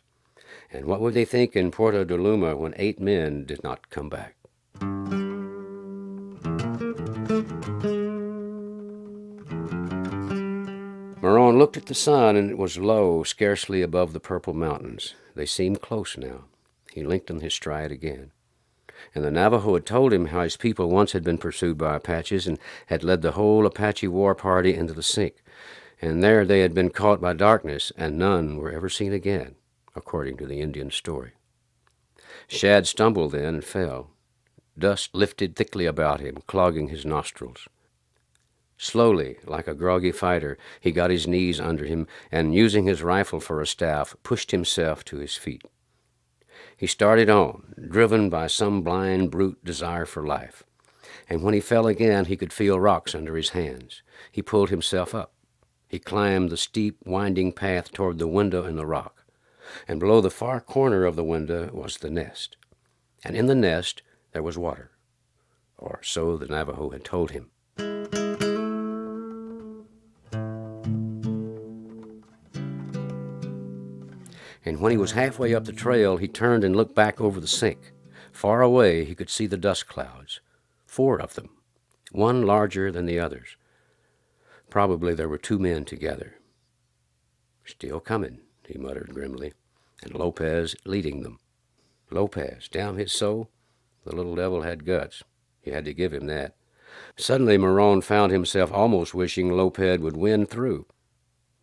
And what would they think in Puerto de Luma when 8 men did not come back? Marone looked at the sun, and it was low, scarcely above the purple mountains. They seemed close now. He lengthened his stride again. And the Navajo had told him how his people once had been pursued by Apaches and had led the whole Apache war party into the sink. And there they had been caught by darkness, and none were ever seen again, according to the Indian story. Shad stumbled then and fell. Dust lifted thickly about him, clogging his nostrils. Slowly, like a groggy fighter, he got his knees under him and, using his rifle for a staff, pushed himself to his feet. He started on, driven by some blind, brute desire for life. And when he fell again, he could feel rocks under his hands. He pulled himself up. He climbed the steep, winding path toward the window in the rock. And below the far corner of the window was the nest. And in the nest there was water. Or so the Navajo had told him. And when he was halfway up the trail, he turned and looked back over the sink. Far away he could see the dust clouds, 4 of them, one larger than the others. Probably there were 2 men together. "Still coming," he muttered grimly, and Lopez leading them. Lopez, damn his soul, the little devil had guts. You had to give him that. Suddenly Morone found himself almost wishing Lopez would win through.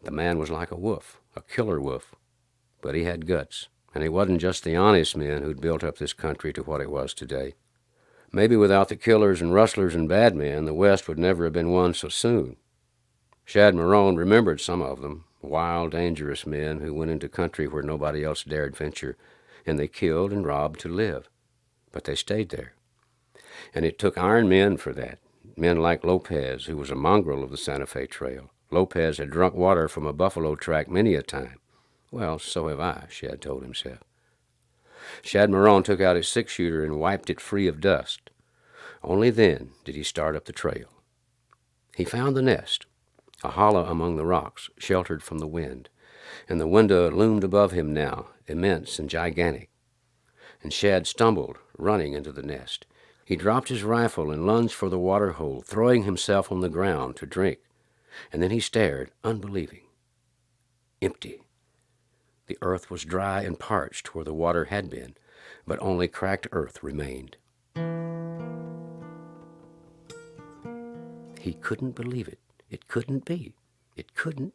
The man was like a wolf, a killer wolf, but he had guts, and he wasn't just the honest men who'd built up this country to what it was today. Maybe without the killers and rustlers and bad men, the West would never have been won so soon. Shad Morone remembered some of them, wild, dangerous men who went into country where nobody else dared venture, and they killed and robbed to live. But they stayed there. And it took iron men for that, men like Lopez, who was a mongrel of the Santa Fe Trail. Lopez had drunk water from a buffalo track many a time. Well, so have I, Shad told himself. Shad Morone took out his 6-shooter and wiped it free of dust. Only then did he start up the trail. He found the nest, a hollow among the rocks, sheltered from the wind, and the window loomed above him now, immense and gigantic. And Shad stumbled, running into the nest. He dropped his rifle and lunged for the water hole, throwing himself on the ground to drink. And then he stared, unbelieving. Empty. The earth was dry and parched where the water had been, but only cracked earth remained. He couldn't believe it. It couldn't be. It couldn't.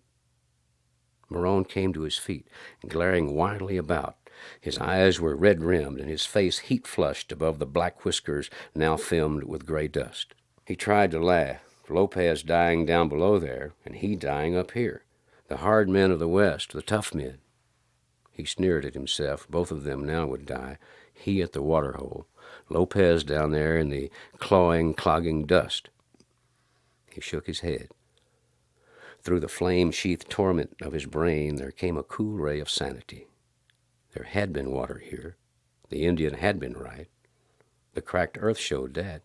Morone came to his feet, glaring wildly about. His eyes were red-rimmed and his face heat-flushed above the black whiskers now filmed with gray dust. He tried to laugh, Lopez dying down below there, and he dying up here. The hard men of the West, the tough men. He sneered at himself. Both of them now would die. He at the water hole, Lopez down there in the clawing, clogging dust. He shook his head. Through the flame-sheathed torment of his brain there came a cool ray of sanity. There had been water here. The Indian had been right. The cracked earth showed that.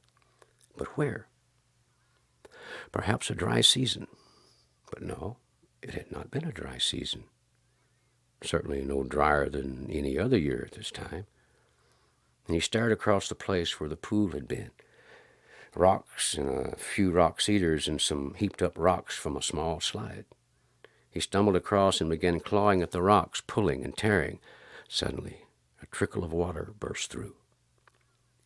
But where? Perhaps a dry season. But no, it had not been a dry season. Certainly no drier than any other year at this time. And he stared across the place where the pool had been. Rocks and a few rock cedars and some heaped-up rocks from a small slide. He stumbled across and began clawing at the rocks, pulling and tearing. Suddenly, a trickle of water burst through.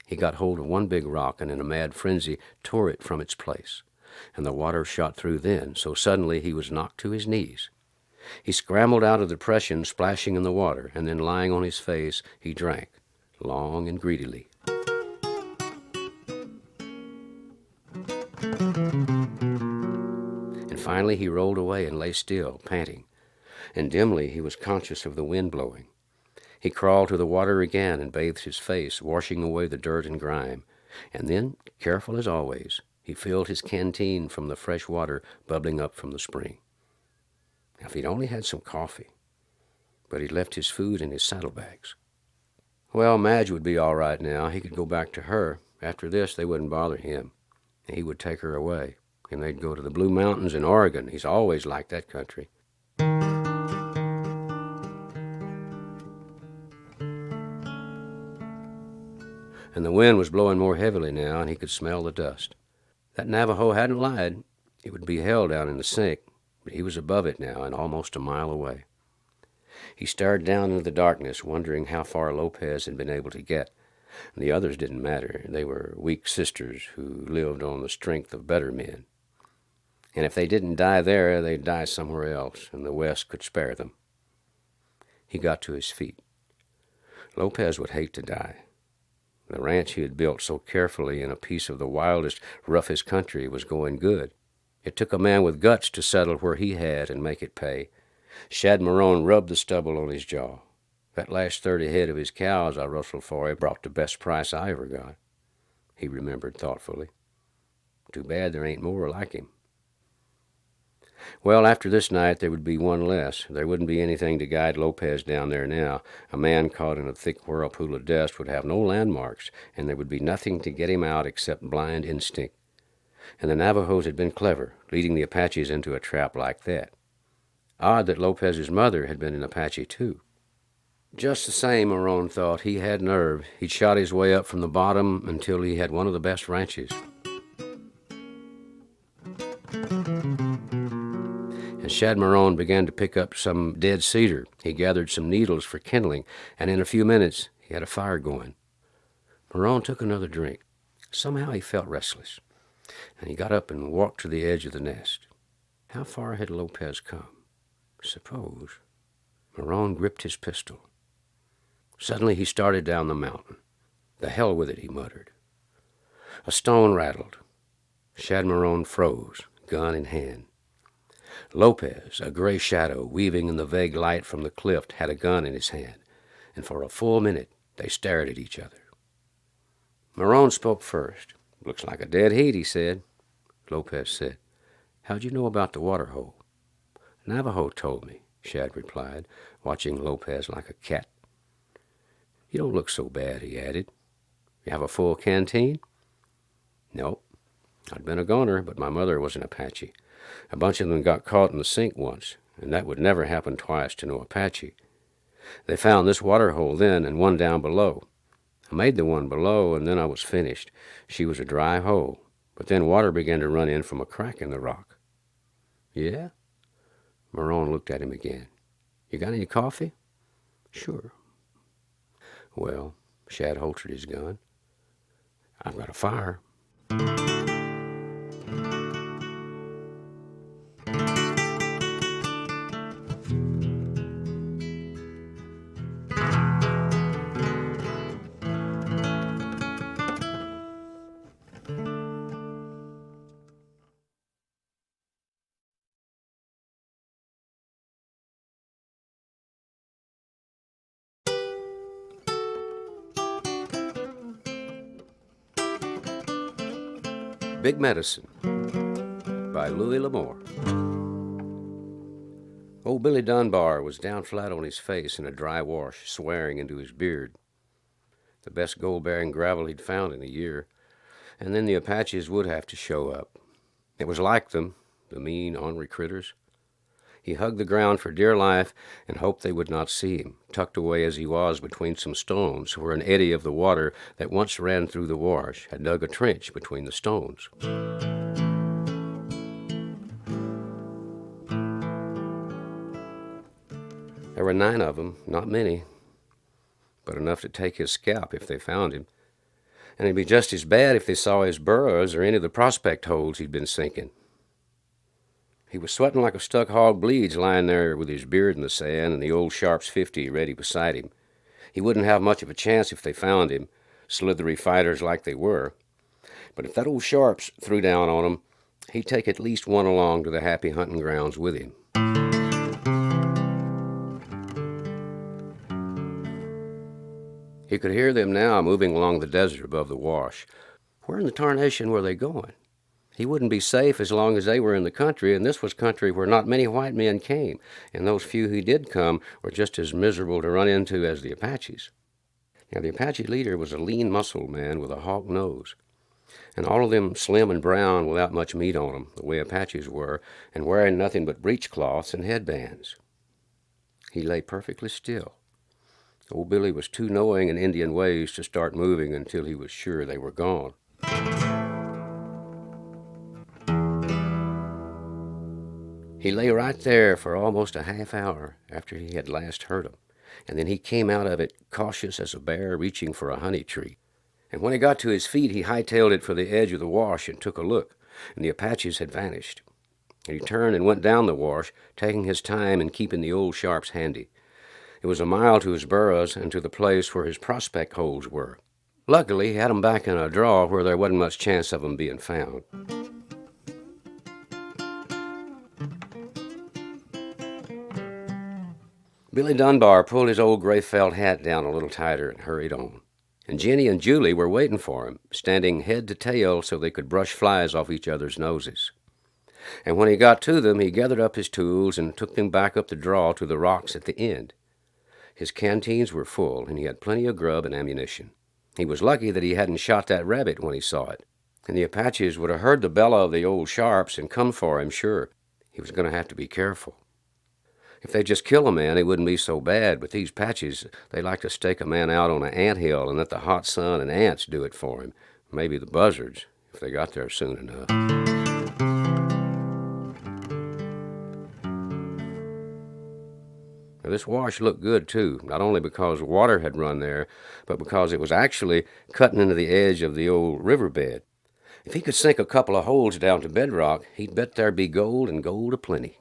He got hold of one big rock and in a mad frenzy tore it from its place, and the water shot through then, so suddenly he was knocked to his knees. He scrambled out of the depression, splashing in the water, and then lying on his face, he drank, long and greedily. And finally he rolled away and lay still, panting, and dimly he was conscious of the wind blowing. He crawled to the water again and bathed his face, washing away the dirt and grime. And then, careful as always, he filled his canteen from the fresh water bubbling up from the spring. Now, if he'd only had some coffee. But he'd left his food in his saddlebags. Well, Madge would be all right now. He could go back to her. After this, they wouldn't bother him. He would take her away, and they'd go to the Blue Mountains in Oregon. He's always liked that country. And the wind was blowing more heavily now, and he could smell the dust. That Navajo hadn't lied. It would be hell down in the sink, but he was above it now and almost a mile away. He stared down into the darkness, wondering how far Lopez had been able to get. The others didn't matter. They were weak sisters who lived on the strength of better men. And if they didn't die there, they'd die somewhere else, and the West could spare them. He got to his feet. Lopez would hate to die. The ranch he had built so carefully in a piece of the wildest, roughest country was going good. It took a man with guts to settle where he had and make it pay. Shad Morone rubbed the stubble on his jaw. That last 30 head of his cows I rustled for brought the best price I ever got, he remembered thoughtfully. Too bad there ain't more like him. Well, after this night, there would be one less. There wouldn't be anything to guide Lopez down there now. A man caught in a thick whirlpool of dust would have no landmarks, and there would be nothing to get him out except blind instinct. And the Navajos had been clever, leading the Apaches into a trap like that. Odd that Lopez's mother had been an Apache, too. Just the same, Marone thought, he had nerve. He'd shot his way up from the bottom until he had one of the best ranches. And Shad Marone began to pick up some dead cedar. He gathered some needles for kindling, and in a few minutes he had a fire going. Marone took another drink. Somehow he felt restless, and he got up and walked to the edge of the nest. How far had Lopez come? Suppose. Marone gripped his pistol. Suddenly he started down the mountain. The hell with it, he muttered. A stone rattled. Shad Marone froze, gun in hand. Lopez, a gray shadow weaving in the vague light from the cliff, had a gun in his hand, and for a full minute they stared at each other. Marone spoke first. "Looks like a dead heat," he said. Lopez said, "How'd you know about the water hole?" "Navajo told me," Shad replied, watching Lopez like a cat. "You don't look so bad," he added. "You have a full canteen?" "Nope. I'd been a goner, but my mother was an Apache. A bunch of them got caught in the sink once, and that would never happen twice to no Apache. They found this water hole then and one down below. I made the one below, and then I was finished. She was a dry hole, but then water began to run in from a crack in the rock." "Yeah?" Marone looked at him again. "You got any coffee?" "Sure." "Well," Shad holstered his gun, "I've got a fire." Big Medicine by Louis L'Amour. Old Billy Dunbar was down flat on his face in a dry wash, swearing into his beard. The best gold-bearing gravel he'd found in a year, and then the Apaches would have to show up. It was like them, the mean, ornery critters. He hugged the ground for dear life and hoped they would not see him, tucked away as he was between some stones where an eddy of the water that once ran through the wash had dug a trench between the stones. There were 9 of them, not many, but enough to take his scalp if they found him. And it'd be just as bad if they saw his burrows or any of the prospect holes he'd been sinking. He was sweating like a stuck hog bleeds, lying there with his beard in the sand and the old Sharps 50 ready beside him. He wouldn't have much of a chance if they found him, slithery fighters like they were. But if that old Sharps threw down on him, he'd take at least one along to the happy hunting grounds with him. He could hear them now moving along the desert above the wash. Where in the tarnation were they going? He wouldn't be safe as long as they were in the country, and this was country where not many white men came, and those few who did come were just as miserable to run into as the Apaches. Now, the Apache leader was a lean-muscled man with a hawk nose, and all of them slim and brown without much meat on them, the way Apaches were, and wearing nothing but breechcloths and headbands. He lay perfectly still. Old Billy was too knowing in Indian ways to start moving until he was sure they were gone. He lay right there for almost a half hour after he had last heard them, and then he came out of it cautious as a bear reaching for a honey tree. And when he got to his feet, he hightailed it for the edge of the wash and took a look, and the Apaches had vanished. And he turned and went down the wash, taking his time and keeping the old Sharps handy. It was a mile to his burrows and to the place where his prospect holes were. Luckily, he had 'em back in a draw where there wasn't much chance of 'em being found. Billy Dunbar pulled his old gray felt hat down a little tighter and hurried on. And Jenny and Julie were waiting for him, standing head to tail so they could brush flies off each other's noses. And when he got to them, he gathered up his tools and took them back up the draw to the rocks at the end. His canteens were full, and he had plenty of grub and ammunition. He was lucky that he hadn't shot that rabbit when he saw it, and the Apaches would have heard the bellow of the old Sharps and come for him, sure. He was going to have to be careful. If they just kill a man, it wouldn't be so bad, but these Apaches, they like to stake a man out on an anthill and let the hot sun and ants do it for him. Maybe the buzzards, if they got there soon enough. Now, this wash looked good, too, not only because water had run there, but because it was actually cutting into the edge of the old riverbed. If he could sink a couple of holes down to bedrock, he'd bet there'd be gold and gold aplenty.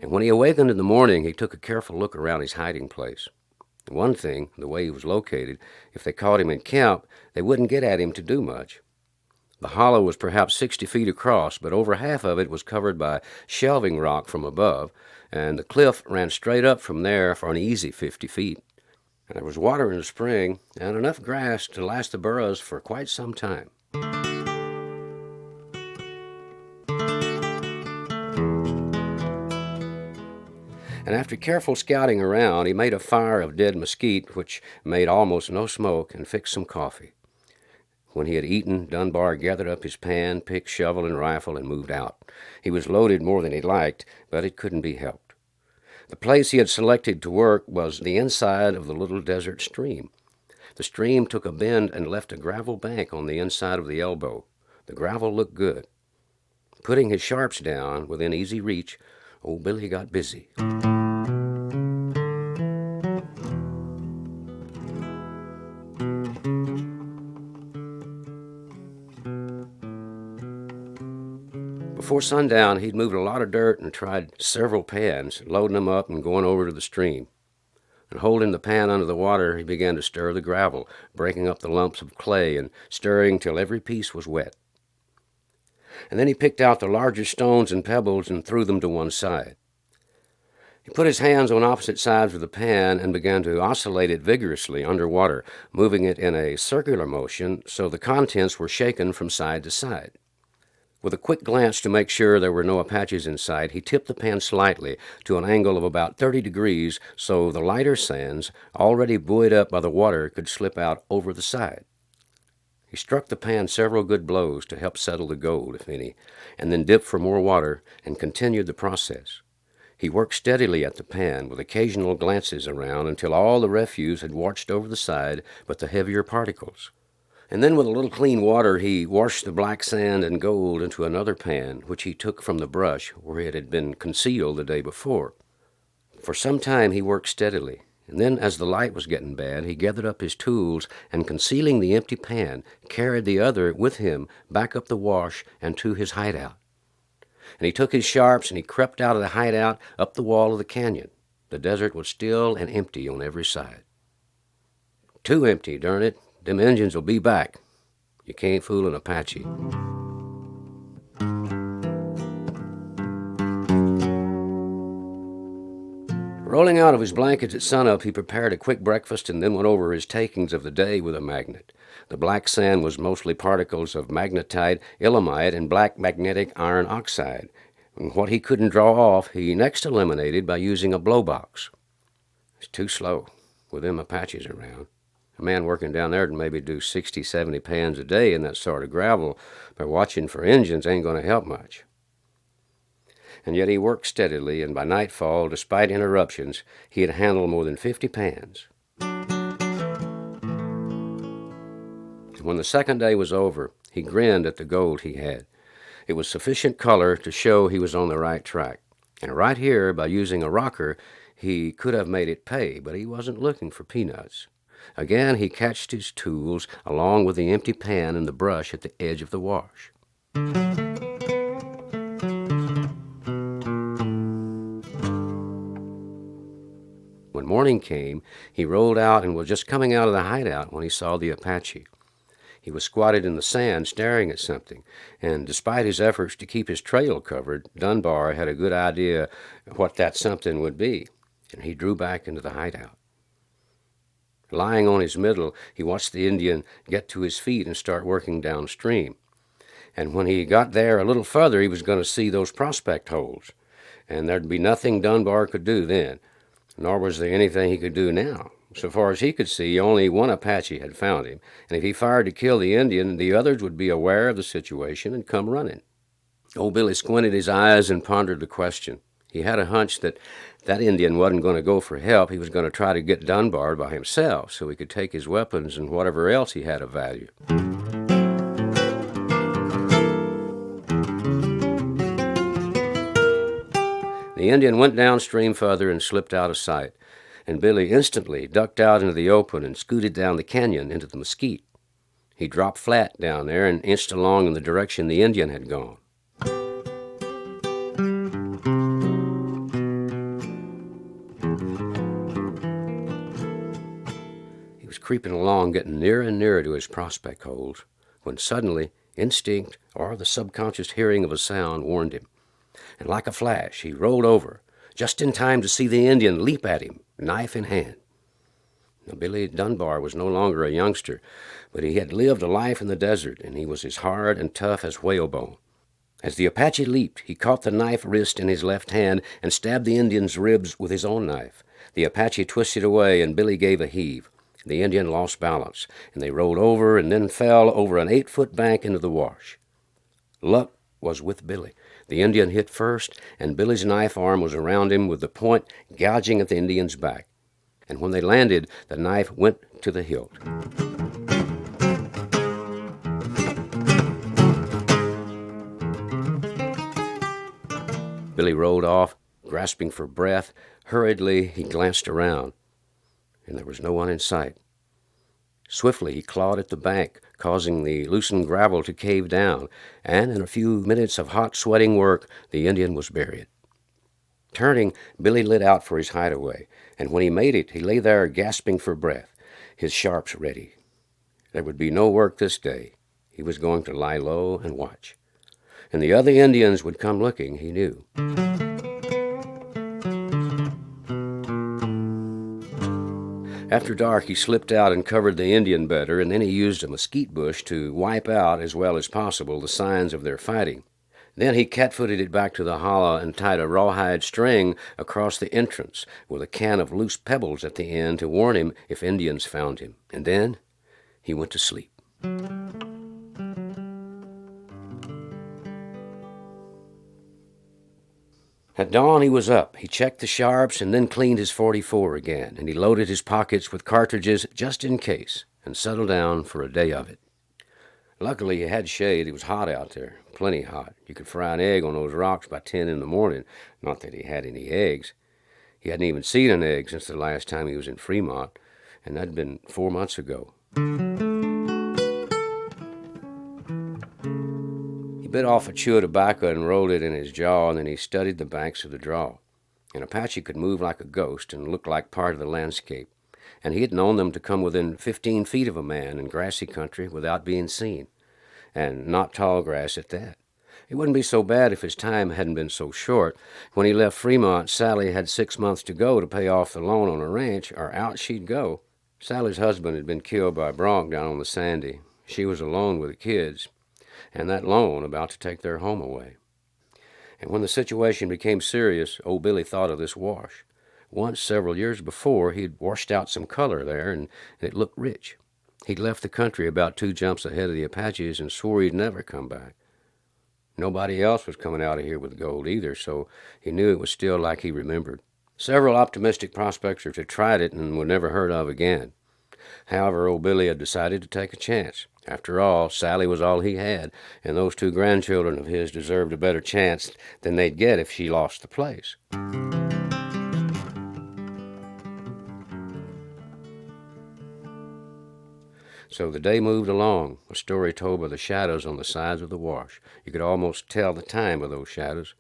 And when he awakened in the morning, he took a careful look around his hiding place. One thing, the way he was located, if they caught him in camp, they wouldn't get at him to do much. The hollow was perhaps 60 feet across, but over half of it was covered by shelving rock from above, and the cliff ran straight up from there for an easy 50 feet. And there was water in the spring, and enough grass to last the burros for quite some time. And after careful scouting around, he made a fire of dead mesquite, which made almost no smoke, and fixed some coffee. When he had eaten, Dunbar gathered up his pan, pick, shovel, and rifle, and moved out. He was loaded more than he liked, but it couldn't be helped. The place he had selected to work was the inside of the little desert stream. The stream took a bend and left a gravel bank on the inside of the elbow. The gravel looked good. Putting his sharps down within easy reach, old Billy got busy. Before sundown, he'd moved a lot of dirt and tried several pans, loading them up and going over to the stream. And holding the pan under the water, he began to stir the gravel, breaking up the lumps of clay and stirring till every piece was wet. And then he picked out the larger stones and pebbles and threw them to one side. He put his hands on opposite sides of the pan and began to oscillate it vigorously underwater, moving it in a circular motion so the contents were shaken from side to side. With a quick glance to make sure there were no Apaches in sight, he tipped the pan slightly to an angle of about 30 degrees so the lighter sands, already buoyed up by the water, could slip out over the side. He struck the pan several good blows to help settle the gold, if any, and then dipped for more water and continued the process. He worked steadily at the pan, with occasional glances around until all the refuse had washed over the side but the heavier particles. And then with a little clean water, he washed the black sand and gold into another pan, which he took from the brush where it had been concealed the day before. For some time he worked steadily, and then as the light was getting bad, he gathered up his tools and, concealing the empty pan, carried the other with him back up the wash and to his hideout. And he took his sharps and he crept out of the hideout up the wall of the canyon. The desert was still and empty on every side. Too empty, darn it. Them Injuns will be back. You can't fool an Apache. Rolling out of his blankets at sunup, he prepared a quick breakfast and then went over his takings of the day with a magnet. The black sand was mostly particles of magnetite, ilmenite, and black magnetic iron oxide. And what he couldn't draw off, he next eliminated by using a blowbox. It's too slow with them Apaches around. A man working down there can maybe do 60, 70 pans a day in that sort of gravel, but watching for Injuns ain't going to help much. And yet he worked steadily, and by nightfall, despite interruptions, he had handled more than 50 pans. And when the second day was over, he grinned at the gold he had. It was sufficient color to show he was on the right track. And right here, by using a rocker, he could have made it pay, but he wasn't looking for peanuts. Again, he cached his tools along with the empty pan and the brush at the edge of the wash. When morning came, he rolled out and was just coming out of the hideout when he saw the Apache. He was squatted in the sand staring at something, and despite his efforts to keep his trail covered, Dunbar had a good idea what that something would be, and he drew back into the hideout. Lying on his middle, he watched the Indian get to his feet and start working downstream. And when he got there a little further, he was going to see those prospect holes. And there'd be nothing Dunbar could do then, nor was there anything he could do now. So far as he could see, only one Apache had found him, and if he fired to kill the Indian, the others would be aware of the situation and come running. Old Billy squinted his eyes and pondered the question. He had a hunch that Indian wasn't going to go for help. He was going to try to get Dunbar by himself so he could take his weapons and whatever else he had of value. The Indian went downstream further and slipped out of sight, and Billy instantly ducked out into the open and scooted down the canyon into the mesquite. He dropped flat down there and inched along in the direction the Indian had gone. He was creeping along, getting nearer and nearer to his prospect holes, when suddenly instinct or the subconscious hearing of a sound warned him. And like a flash, he rolled over, just in time to see the Indian leap at him, knife in hand. Now, Billy Dunbar was no longer a youngster, but he had lived a life in the desert, and he was as hard and tough as whalebone. As the Apache leaped, he caught the knife wrist in his left hand and stabbed the Indian's ribs with his own knife. The Apache twisted away, and Billy gave a heave. The Indian lost balance, and they rolled over and then fell over an 8-foot bank into the wash. Luck was with Billy. The Indian hit first, and Billy's knife arm was around him with the point gouging at the Indian's back. And when they landed, the knife went to the hilt. Billy rolled off, grasping for breath. Hurriedly, he glanced around, and there was no one in sight. Swiftly, he clawed at the bank, causing the loosened gravel to cave down, and in a few minutes of hot, sweating work, the Indian was buried. Turning, Billy lit out for his hideaway, and when he made it, he lay there gasping for breath, his sharps ready. There would be no work this day. He was going to lie low and watch. And the other Indians would come looking, he knew. After dark, he slipped out and covered the Indian better, and then he used a mesquite bush to wipe out, as well as possible, the signs of their fighting. Then he cat-footed it back to the hollow and tied a rawhide string across the entrance with a can of loose pebbles at the end to warn him if Indians found him. And then he went to sleep. At dawn, he was up. He checked the sharps and then cleaned his .44 again, and he loaded his pockets with cartridges just in case and settled down for a day of it. Luckily, he had shade. It was hot out there, plenty hot. You could fry an egg on those rocks by 10 in the morning. Not that he had any eggs. He hadn't even seen an egg since the last time he was in Fremont, and that'd been 4 months ago. He bit off a chew of tobacco and rolled it in his jaw, and then he studied the banks of the draw. An Apache could move like a ghost and look like part of the landscape, and he had known them to come within 15 feet of a man in grassy country without being seen, and not tall grass at that. It wouldn't be so bad if his time hadn't been so short. When he left Fremont, Sally had 6 months to go to pay off the loan on a ranch, or out she'd go. Sally's husband had been killed by Bronc down on the Sandy. She was alone with the kids, and that loan about to take their home away. And when the situation became serious, old Billy thought of this wash. Once, several years before, he'd washed out some color there, and it looked rich. He'd left the country about 2 jumps ahead of the Apaches and swore he'd never come back. Nobody else was coming out of here with gold either, so he knew it was still like he remembered. Several optimistic prospectors had tried it and were never heard of again. However, old Billy had decided to take a chance. After all, Sally was all he had, and those 2 grandchildren of his deserved a better chance than they'd get if she lost the place. So the day moved along, a story told by the shadows on the sides of the wash. You could almost tell the time by those shadows.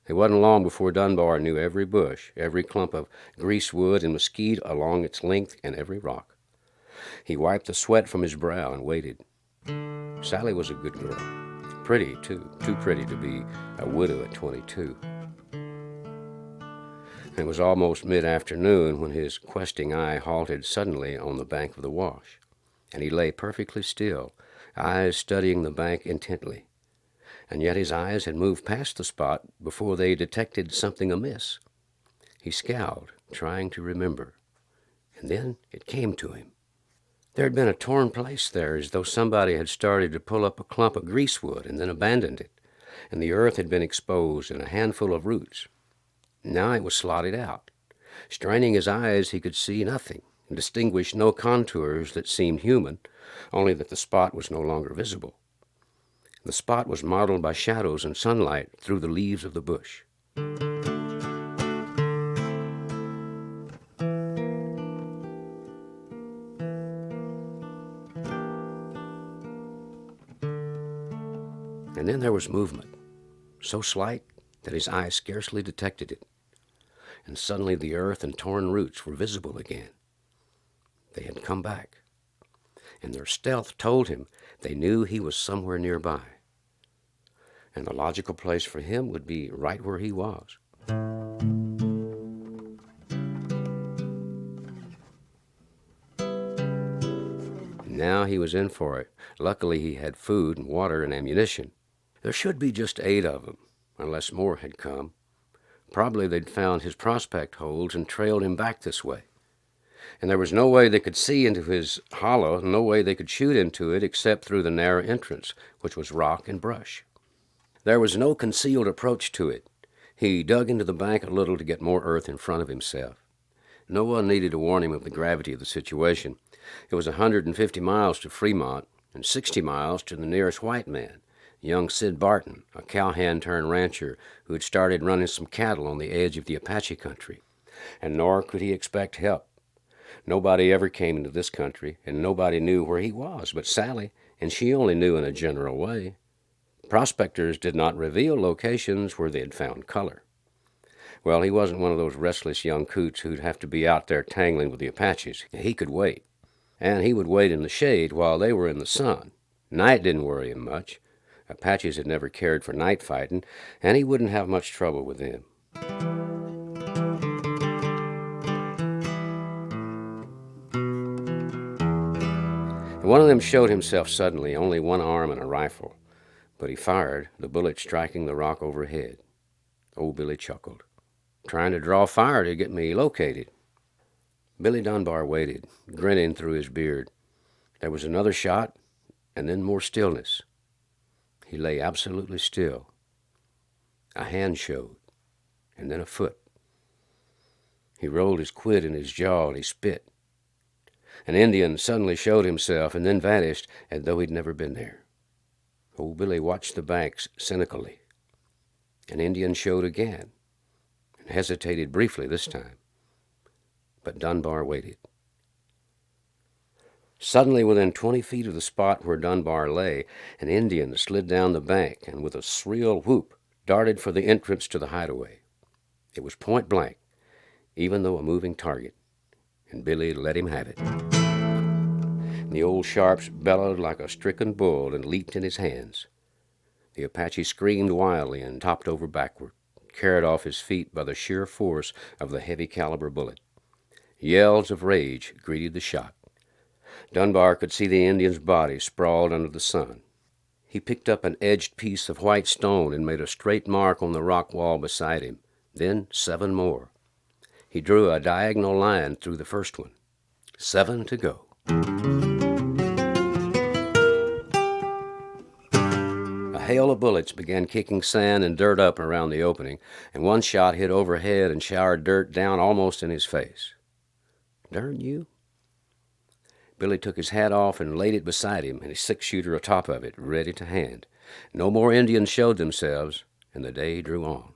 It wasn't long before Dunbar knew every bush, every clump of greasewood and mesquite along its length, and every rock. He wiped the sweat from his brow and waited. Sally was a good girl. Pretty, too. Too pretty to be a widow at 22. It was almost mid-afternoon when his questing eye halted suddenly on the bank of the wash, and he lay perfectly still, eyes studying the bank intently. And yet his eyes had moved past the spot before they detected something amiss. He scowled, trying to remember. And then it came to him. There had been a torn place there, as though somebody had started to pull up a clump of greasewood and then abandoned it, and the earth had been exposed and a handful of roots. Now it was slotted out. Straining his eyes, he could see nothing and distinguish no contours that seemed human, only that the spot was no longer visible. The spot was mottled by shadows and sunlight through the leaves of the bush. And then there was movement, so slight that his eyes scarcely detected it. And suddenly the earth and torn roots were visible again. They had come back, and their stealth told him they knew he was somewhere nearby. And the logical place for him would be right where he was. Now he was in for it. Luckily he had food and water and ammunition. There should be just 8 of them, unless more had come. Probably they'd found his prospect holes and trailed him back this way. And there was no way they could see into his hollow, no way they could shoot into it except through the narrow entrance, which was rock and brush. There was no concealed approach to it. He dug into the bank a little to get more earth in front of himself. No one needed to warn him of the gravity of the situation. It was 150 miles to Fremont and 60 miles to the nearest white man, young Sid Barton, a cowhand-turned-rancher who had started running some cattle on the edge of the Apache country. And nor could he expect help. Nobody ever came into this country, and nobody knew where he was but Sally, and she only knew in a general way. Prospectors did not reveal locations where they had found color. Well, he wasn't one of those restless young coots who'd have to be out there tangling with the Apaches. He could wait. And he would wait in the shade while they were in the sun. Night didn't worry him much. Apaches had never cared for night fighting, and he wouldn't have much trouble with them. One of them showed himself suddenly, only one arm and a rifle. But he fired, the bullet striking the rock overhead. Old Billy chuckled. "Trying to draw fire to get me located." Billy Dunbar waited, grinning through his beard. There was another shot, and then more stillness. He lay absolutely still. A hand showed, and then a foot. He rolled his quid in his jaw, and he spit. An Indian suddenly showed himself and then vanished as though he'd never been there. Old Billy watched the banks cynically. An Indian showed again, and hesitated briefly this time. But Dunbar waited. Suddenly, within 20 feet of the spot where Dunbar lay, an Indian slid down the bank and with a shrill whoop darted for the entrance to the hideaway. It was point blank, even though a moving target, and Billy let him have it. The old Sharps bellowed like a stricken bull and leaped in his hands. The Apache screamed wildly and topped over backward, carried off his feet by the sheer force of the heavy caliber bullet. Yells of rage greeted the shot. Dunbar could see the Indian's body sprawled under the sun. He picked up an edged piece of white stone and made a straight mark on the rock wall beside him, then 7 more. He drew a diagonal line through the first one. 7 to go. A hail of bullets began kicking sand and dirt up around the opening, and one shot hit overhead and showered dirt down almost in his face. "Darn you." Billy took his hat off and laid it beside him, and his 6-shooter atop of it, ready to hand. No more Indians showed themselves, and the day drew on.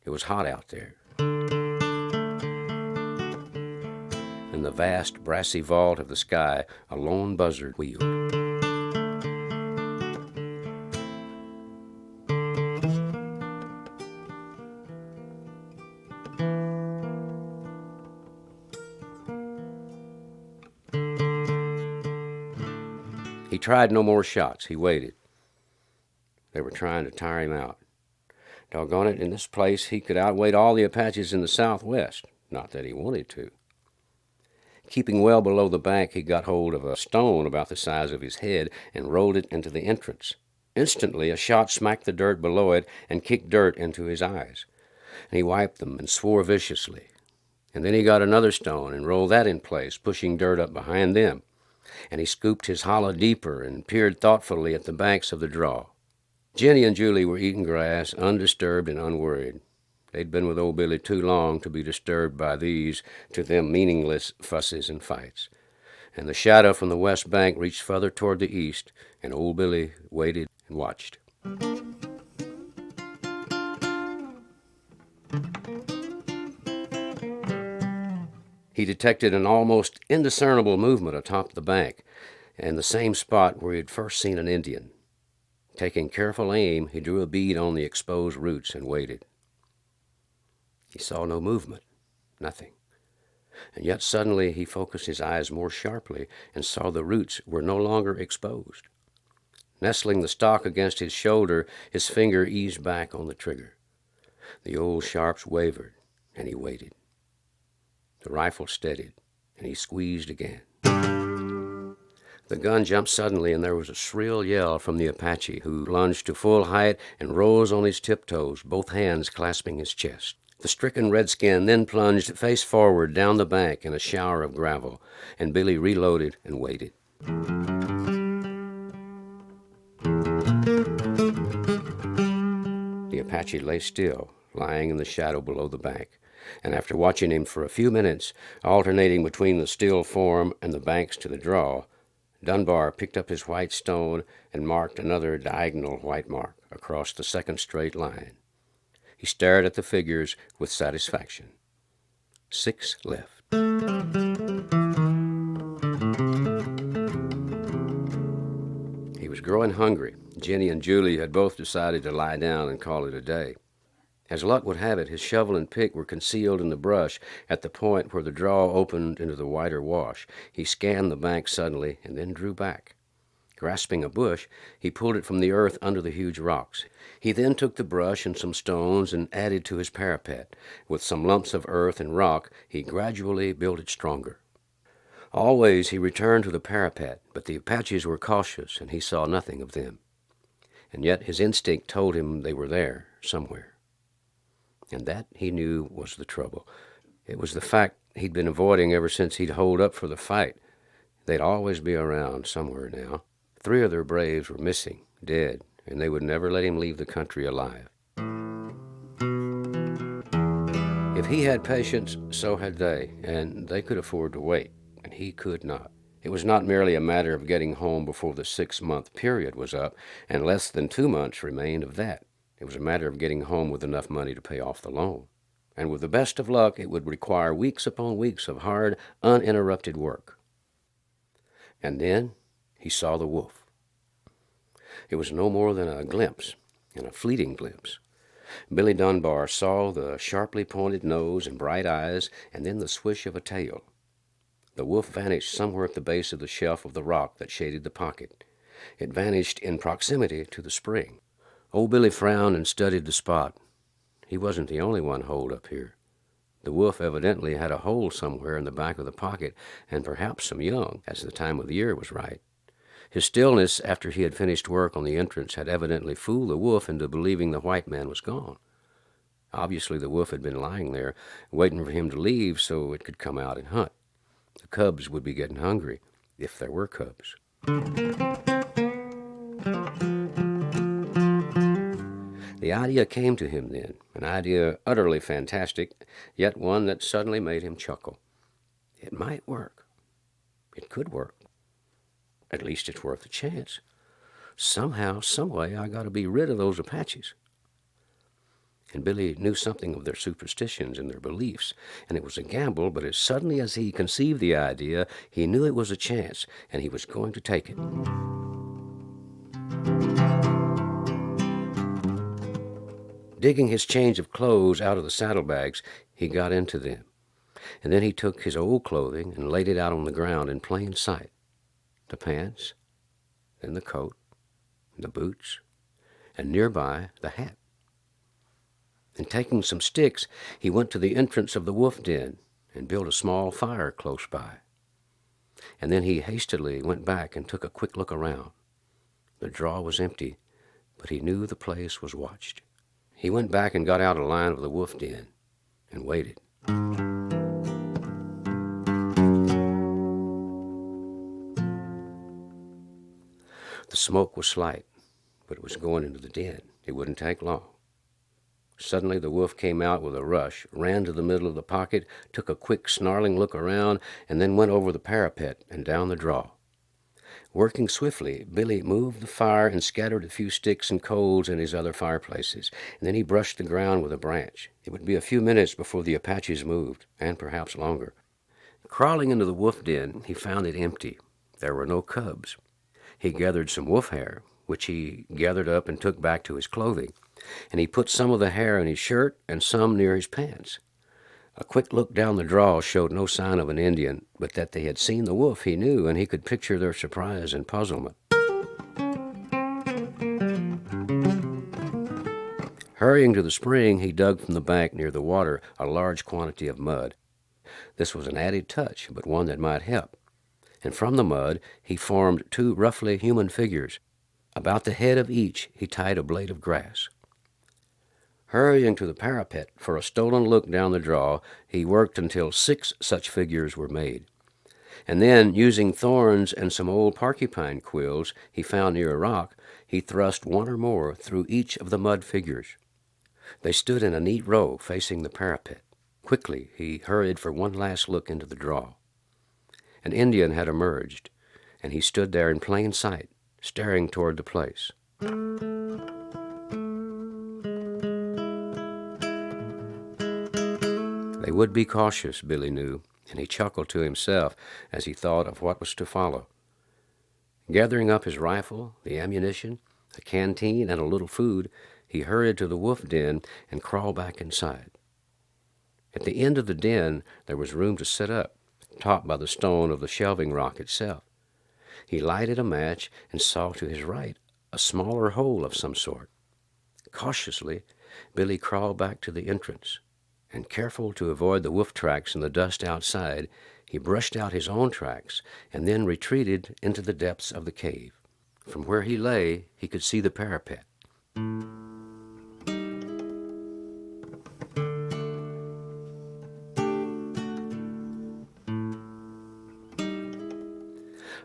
It was hot out there. In the vast, brassy vault of the sky, a lone buzzard wheeled. He tried no more shots. He waited. They were trying to tire him out. Doggone it, in this place he could outweight all the Apaches in the Southwest. Not that he wanted to. Keeping well below the bank, he got hold of a stone about the size of his head and rolled it into the entrance. Instantly, a shot smacked the dirt below it and kicked dirt into his eyes. And he wiped them and swore viciously. And then he got another stone and rolled that in place, pushing dirt up behind them. And he scooped his hollow deeper and peered thoughtfully at the banks of the draw. Jenny and Julie were eating grass, undisturbed and unworried. They'd been with old Billy too long to be disturbed by these, to them, meaningless fusses and fights. And the shadow from the west bank reached further toward the east, and old Billy waited and watched. He detected an almost indiscernible movement atop the bank, in the same spot where he had first seen an Indian. Taking careful aim, he drew a bead on the exposed roots and waited. He saw no movement, nothing. And yet suddenly he focused his eyes more sharply and saw the roots were no longer exposed. Nestling the stock against his shoulder, his finger eased back on the trigger. The old sharps wavered, and he waited. The rifle steadied, and he squeezed again. The gun jumped suddenly, and there was a shrill yell from the Apache, who lunged to full height and rose on his tiptoes, both hands clasping his chest. The stricken redskin then plunged face forward down the bank in a shower of gravel, and Billy reloaded and waited. The Apache lay still, lying in the shadow below the bank, and after watching him for a few minutes, alternating between the still form and the banks to the draw, Dunbar picked up his white stone and marked another diagonal white mark across the second straight line. He stared at the figures with satisfaction. 6 left. He was growing hungry. Jenny and Julie had both decided to lie down and call it a day. As luck would have it, his shovel and pick were concealed in the brush at the point where the draw opened into the wider wash. He scanned the bank suddenly and then drew back. Grasping a bush, he pulled it from the earth under the huge rocks. He then took the brush and some stones and added to his parapet. With some lumps of earth and rock, he gradually built it stronger. Always he returned to the parapet, but the Apaches were cautious, and he saw nothing of them. And yet his instinct told him they were there, somewhere. And that, he knew, was the trouble. It was the fact he'd been avoiding ever since he'd holed up for the fight. They'd always be around somewhere now. 3 of their braves were missing, dead, and they would never let him leave the country alive. If he had patience, so had they, and they could afford to wait, and he could not. It was not merely a matter of getting home before the 6-month period was up, and less than 2 months remained of that. It was a matter of getting home with enough money to pay off the loan. And with the best of luck, it would require weeks upon weeks of hard, uninterrupted work. And then he saw the wolf. It was no more than a glimpse, and a fleeting glimpse. Billy Dunbar saw the sharply pointed nose and bright eyes, and then the swish of a tail. The wolf vanished somewhere at the base of the shelf of the rock that shaded the pocket. It vanished in proximity to the spring. Old Billy frowned and studied the spot. He wasn't the only one holed up here. The wolf evidently had a hole somewhere in the back of the pocket, and perhaps some young, as the time of the year was right. His stillness after he had finished work on the entrance had evidently fooled the wolf into believing the white man was gone. Obviously the wolf had been lying there, waiting for him to leave so it could come out and hunt. The cubs would be getting hungry, if there were cubs. The idea came to him then, an idea utterly fantastic, yet one that suddenly made him chuckle. It might work. It could work. At least it's worth a chance. Somehow, someway, I got to be rid of those Apaches. And Billy knew something of their superstitions and their beliefs, and it was a gamble, but as suddenly as he conceived the idea, he knew it was a chance, and he was going to take it. Digging his change of clothes out of the saddlebags, he got into them. And then he took his old clothing and laid it out on the ground in plain sight. The pants, then the coat, the boots, and nearby the hat. And taking some sticks, he went to the entrance of the wolf den and built a small fire close by. And then he hastily went back and took a quick look around. The draw was empty, but he knew the place was watched. He went back and got out a line of the wolf den and waited. smoke was slight, but it was going into the den. It wouldn't take long. Suddenly the wolf came out with a rush, ran to the middle of the pocket, took a quick snarling look around, and then went over the parapet and down the draw. Working swiftly, Billy moved the fire and scattered a few sticks and coals in his other fireplaces, and then he brushed the ground with a branch. It would be a few minutes before the Apaches moved, and perhaps longer. Crawling into the wolf den, he found it empty. There were no cubs. He gathered some wolf hair, which he gathered up and took back to his clothing, and he put some of the hair in his shirt and some near his pants. A quick look down the draw showed no sign of an Indian, but that they had seen the wolf he knew, and he could picture their surprise and puzzlement. Hurrying to the spring, he dug from the bank near the water a large quantity of mud. This was an added touch, but one that might help. And from the mud he formed two roughly human figures. About the head of each he tied a blade of grass. Hurrying to the parapet for a stolen look down the draw, he worked until 6 such figures were made. And then, using thorns and some old porcupine quills he found near a rock, he thrust one or more through each of the mud figures. They stood in a neat row facing the parapet. Quickly he hurried for one last look into the draw. An Indian had emerged, and he stood there in plain sight, staring toward the place. They would be cautious, Billy knew, and he chuckled to himself as he thought of what was to follow. Gathering up his rifle, the ammunition, a canteen, and a little food, he hurried to the wolf den and crawled back inside. At the end of the den there was room to sit up, topped by the stone of the shelving rock itself. He lighted a match and saw to his right a smaller hole of some sort. Cautiously, Billy crawled back to the entrance, and careful to avoid the wolf tracks and the dust outside, he brushed out his own tracks and then retreated into the depths of the cave. From where he lay, he could see the parapet.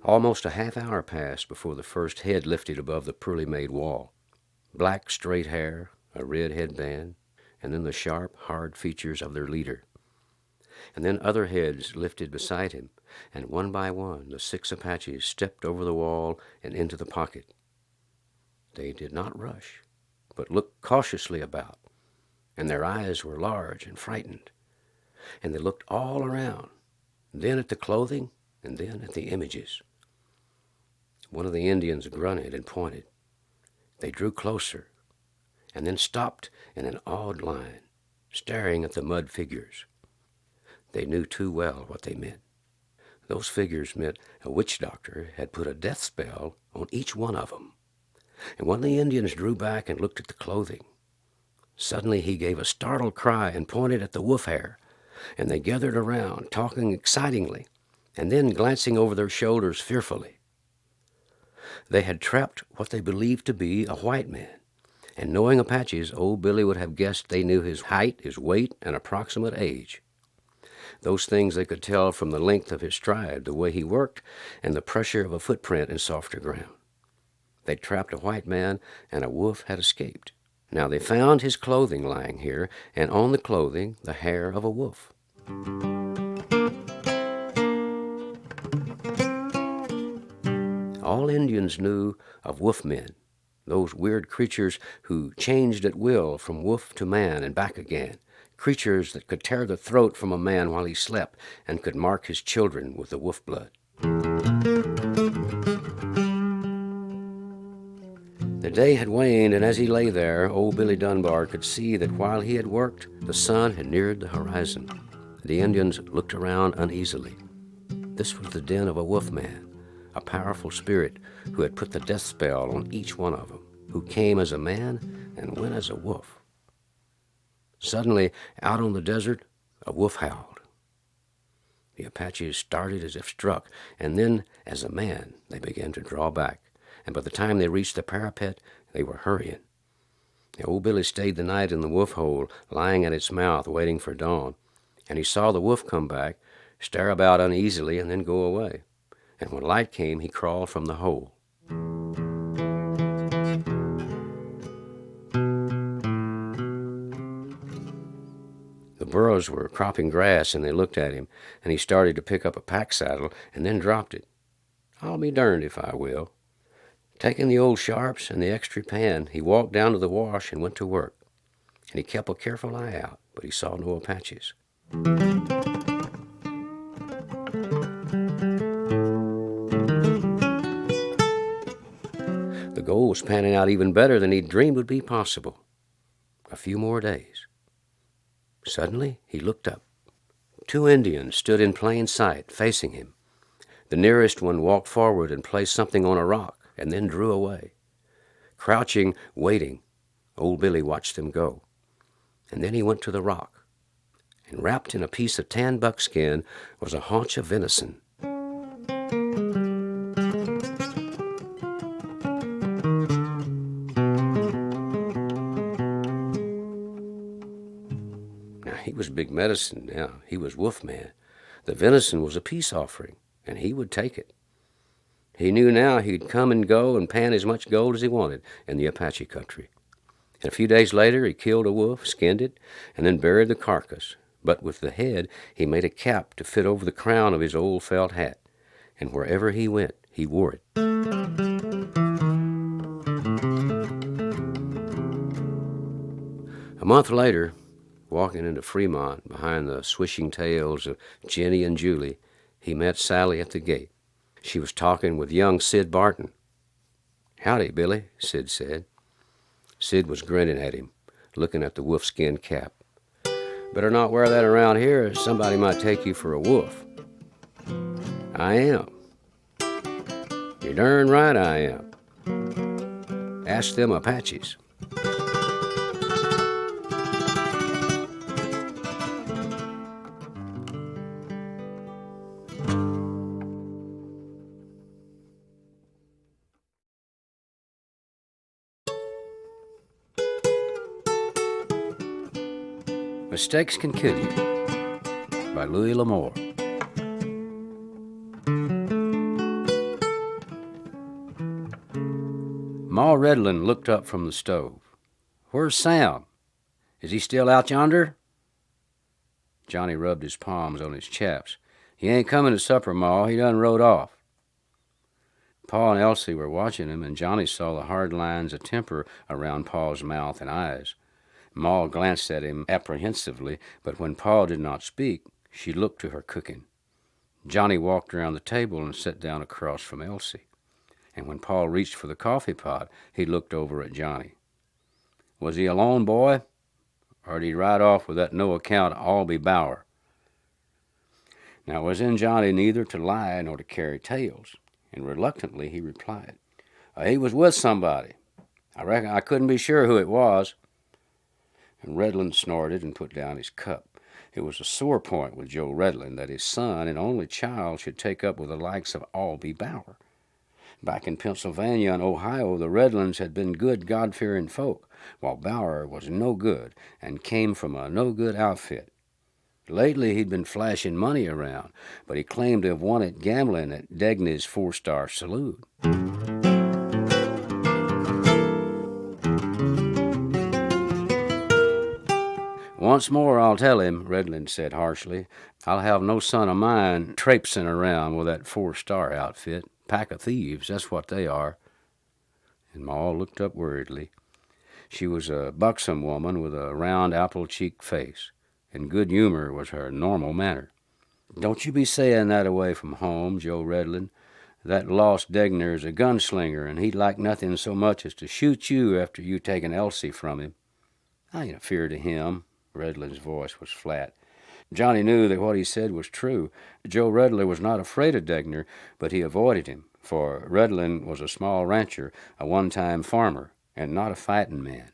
Almost a half hour passed before the first head lifted above the poorly made wall. Black, straight hair, a red headband, and then the sharp, hard features of their leader. And then other heads lifted beside him, and one by one the 6 Apaches stepped over the wall and into the pocket. They did not rush, but looked cautiously about, and their eyes were large and frightened. And they looked all around, then at the clothing, and then at the images. One of the Indians grunted and pointed. They drew closer, and then stopped in an awed line, staring at the mud figures. They knew too well what they meant. Those figures meant a witch doctor had put a death spell on each one of them. And one of the Indians drew back and looked at the clothing. Suddenly he gave a startled cry and pointed at the wolf hair, and they gathered around, talking excitingly, and then glancing over their shoulders fearfully. They had trapped what they believed to be a white man, and knowing Apaches, old Billy would have guessed they knew his height, his weight, and approximate age. Those things they could tell from the length of his stride, the way he worked, and the pressure of a footprint in softer ground. They'd trapped a white man, and a wolf had escaped. Now they found his clothing lying here, and on the clothing the hair of a wolf. All Indians knew of wolf men, those weird creatures who changed at will from wolf to man and back again, creatures that could tear the throat from a man while he slept and could mark his children with the wolf blood. The day had waned, and as he lay there, old Billy Dunbar could see that while he had worked, the sun had neared the horizon. The Indians looked around uneasily. This was the den of a wolf man, a powerful spirit who had put the death spell on each one of them, who came as a man and went as a wolf. Suddenly, out on the desert, a wolf howled. The Apaches started as if struck, and then, as a man, they began to draw back, and by the time they reached the parapet, they were hurrying. Old Billy stayed the night in the wolf hole, lying at its mouth, waiting for dawn, and he saw the wolf come back, stare about uneasily, and then go away. And when light came, he crawled from the hole. burros were cropping grass, and they looked at him, and he started to pick up a pack saddle and then dropped it. I'll be darned if I will. Taking the old sharps and the extra pan, he walked down to the wash and went to work. And he kept a careful eye out, but he saw no Apaches. The goal was panning out even better than he'd dreamed would be possible. A few more days. Suddenly, he looked up. 2 Indians stood in plain sight, facing him. The nearest one walked forward and placed something on a rock, and then drew away. Crouching, waiting, old Billy watched them go. And then he went to the rock, and wrapped in a piece of tan buckskin was a haunch of venison. Now, he was big medicine now. He was Wolfman. The venison was a peace offering, and he would take it. He knew now he'd come and go and pan as much gold as he wanted in the Apache country. And a few days later, he killed a wolf, skinned it, and then buried the carcass. But with the head, he made a cap to fit over the crown of his old felt hat. And wherever he went, he wore it. A month later, walking into Fremont behind the swishing tails of Jenny and Julie, he met Sally at the gate. She was talking with young Sid Barton. "Howdy, Billy," Sid said. Sid was grinning at him, looking at the wolfskin cap. "Better not wear that around here, or somebody might take you for a wolf." "I am." "You're darn right I am. Ask them Apaches." Mistakes Can Kill You by Louis L'Amour. Ma Redlin looked up from the stove. "Where's Sam? Is he still out yonder?" Johnny rubbed his palms on his chaps. "He ain't coming to supper, Ma. He done rode off." Pa and Elsie were watching him, and Johnny saw the hard lines of temper around Pa's mouth and eyes. Ma glanced at him apprehensively, but when Pa did not speak, she looked to her cooking. Johnny walked around the table and sat down across from Elsie. And when Pa reached for the coffee pot, he looked over at Johnny. "Was he alone, boy? Or did he ride off with that no-account Albie Bower?" Now, it was in Johnny neither to lie nor to carry tales, and reluctantly he replied, "He was with somebody. I reckon I couldn't be sure who it was." And Redlin snorted and put down his cup. It was a sore point with Joe Redlin that his son and only child should take up with the likes of Albie Bower. Back in Pennsylvania and Ohio, the Redlins had been good, God-fearing folk, while Bower was no good and came from a no-good outfit. Lately, he'd been flashing money around, but he claimed to have won it gambling at Degny's 4-Star Saloon. "Once more I'll tell him," Redlin said harshly. "I'll have no son of mine traipsing around with that 4-Star outfit. Pack of thieves, that's what they are." And Ma looked up worriedly. She was a buxom woman with a round, apple-cheeked face, and good humor was her normal manner. "Don't you be saying that away from home, Joe Redlin. That lost Degner's a gunslinger, and he'd like nothing so much as to shoot you after you taken Elsie from him." "I ain't afeard of him." Redlin's voice was flat. Johnny knew that what he said was true. Joe Redlin was not afraid of Degner, but he avoided him, for Redlin was a small rancher, a one-time farmer, and not a fighting man.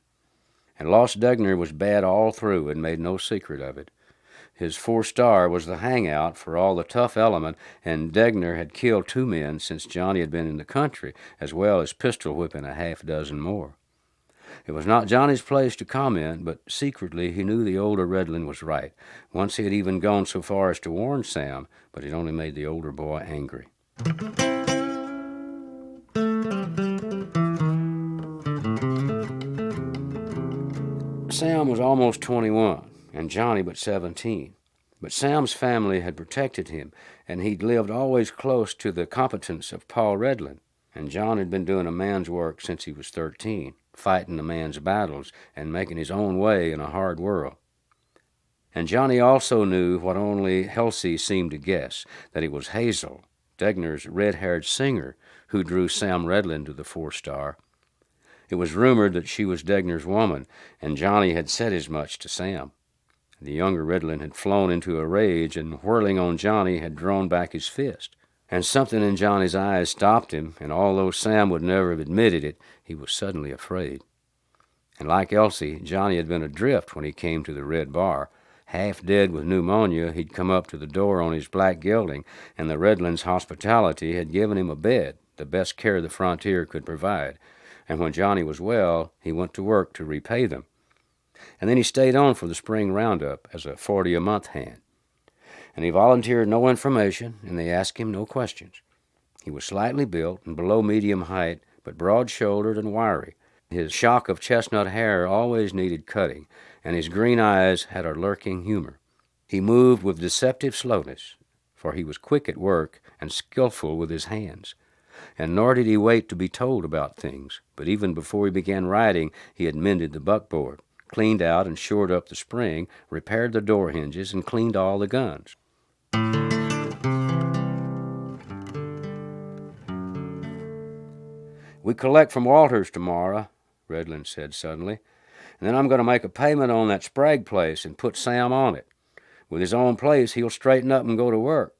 And Lost Degner was bad all through and made no secret of it. His 4-Star was the hangout for all the tough element, and Degner had killed 2 men since Johnny had been in the country, as well as pistol-whipping a half-dozen more. It was not Johnny's place to comment, but secretly he knew the older Redlin was right. Once he had even gone so far as to warn Sam, but it only made the older boy angry. Sam was almost 21. and Johnny but 17. But Sam's family had protected him, and he'd lived always close to the competence of Paul Redland. And John had been doing a man's work since he was 13, fighting a man's battles and making his own way in a hard world. And Johnny also knew what only Elsie seemed to guess, that it was Hazel, Degner's red-haired singer, who drew Sam Redland to the 4-star. It was rumored that she was Degner's woman, and Johnny had said as much to Sam. The younger Redland had flown into a rage, and whirling on Johnny had drawn back his fist. And something in Johnny's eyes stopped him, and although Sam would never have admitted it, he was suddenly afraid. And like Elsie, Johnny had been adrift when he came to the Red Bar. Half dead with pneumonia, he'd come up to the door on his black gelding, and the Redlands' hospitality had given him a bed, the best care the frontier could provide. And when Johnny was well, he went to work to repay them. And then he stayed on for the spring roundup as a 40-a-month hand. And he volunteered no information, and they asked him no questions. He was slightly built and below medium height, but broad-shouldered and wiry. His shock of chestnut hair always needed cutting, and his green eyes had a lurking humor. He moved with deceptive slowness, for he was quick at work and skillful with his hands. And nor did he wait to be told about things, but even before he began riding, he had mended the buckboard, cleaned out and shored up the spring, repaired the door hinges, and cleaned all the guns. "We collect from Walters tomorrow," Redland said suddenly, "and then I'm going to make a payment on that Sprague place and put Sam on it. With his own place, he'll straighten up and go to work."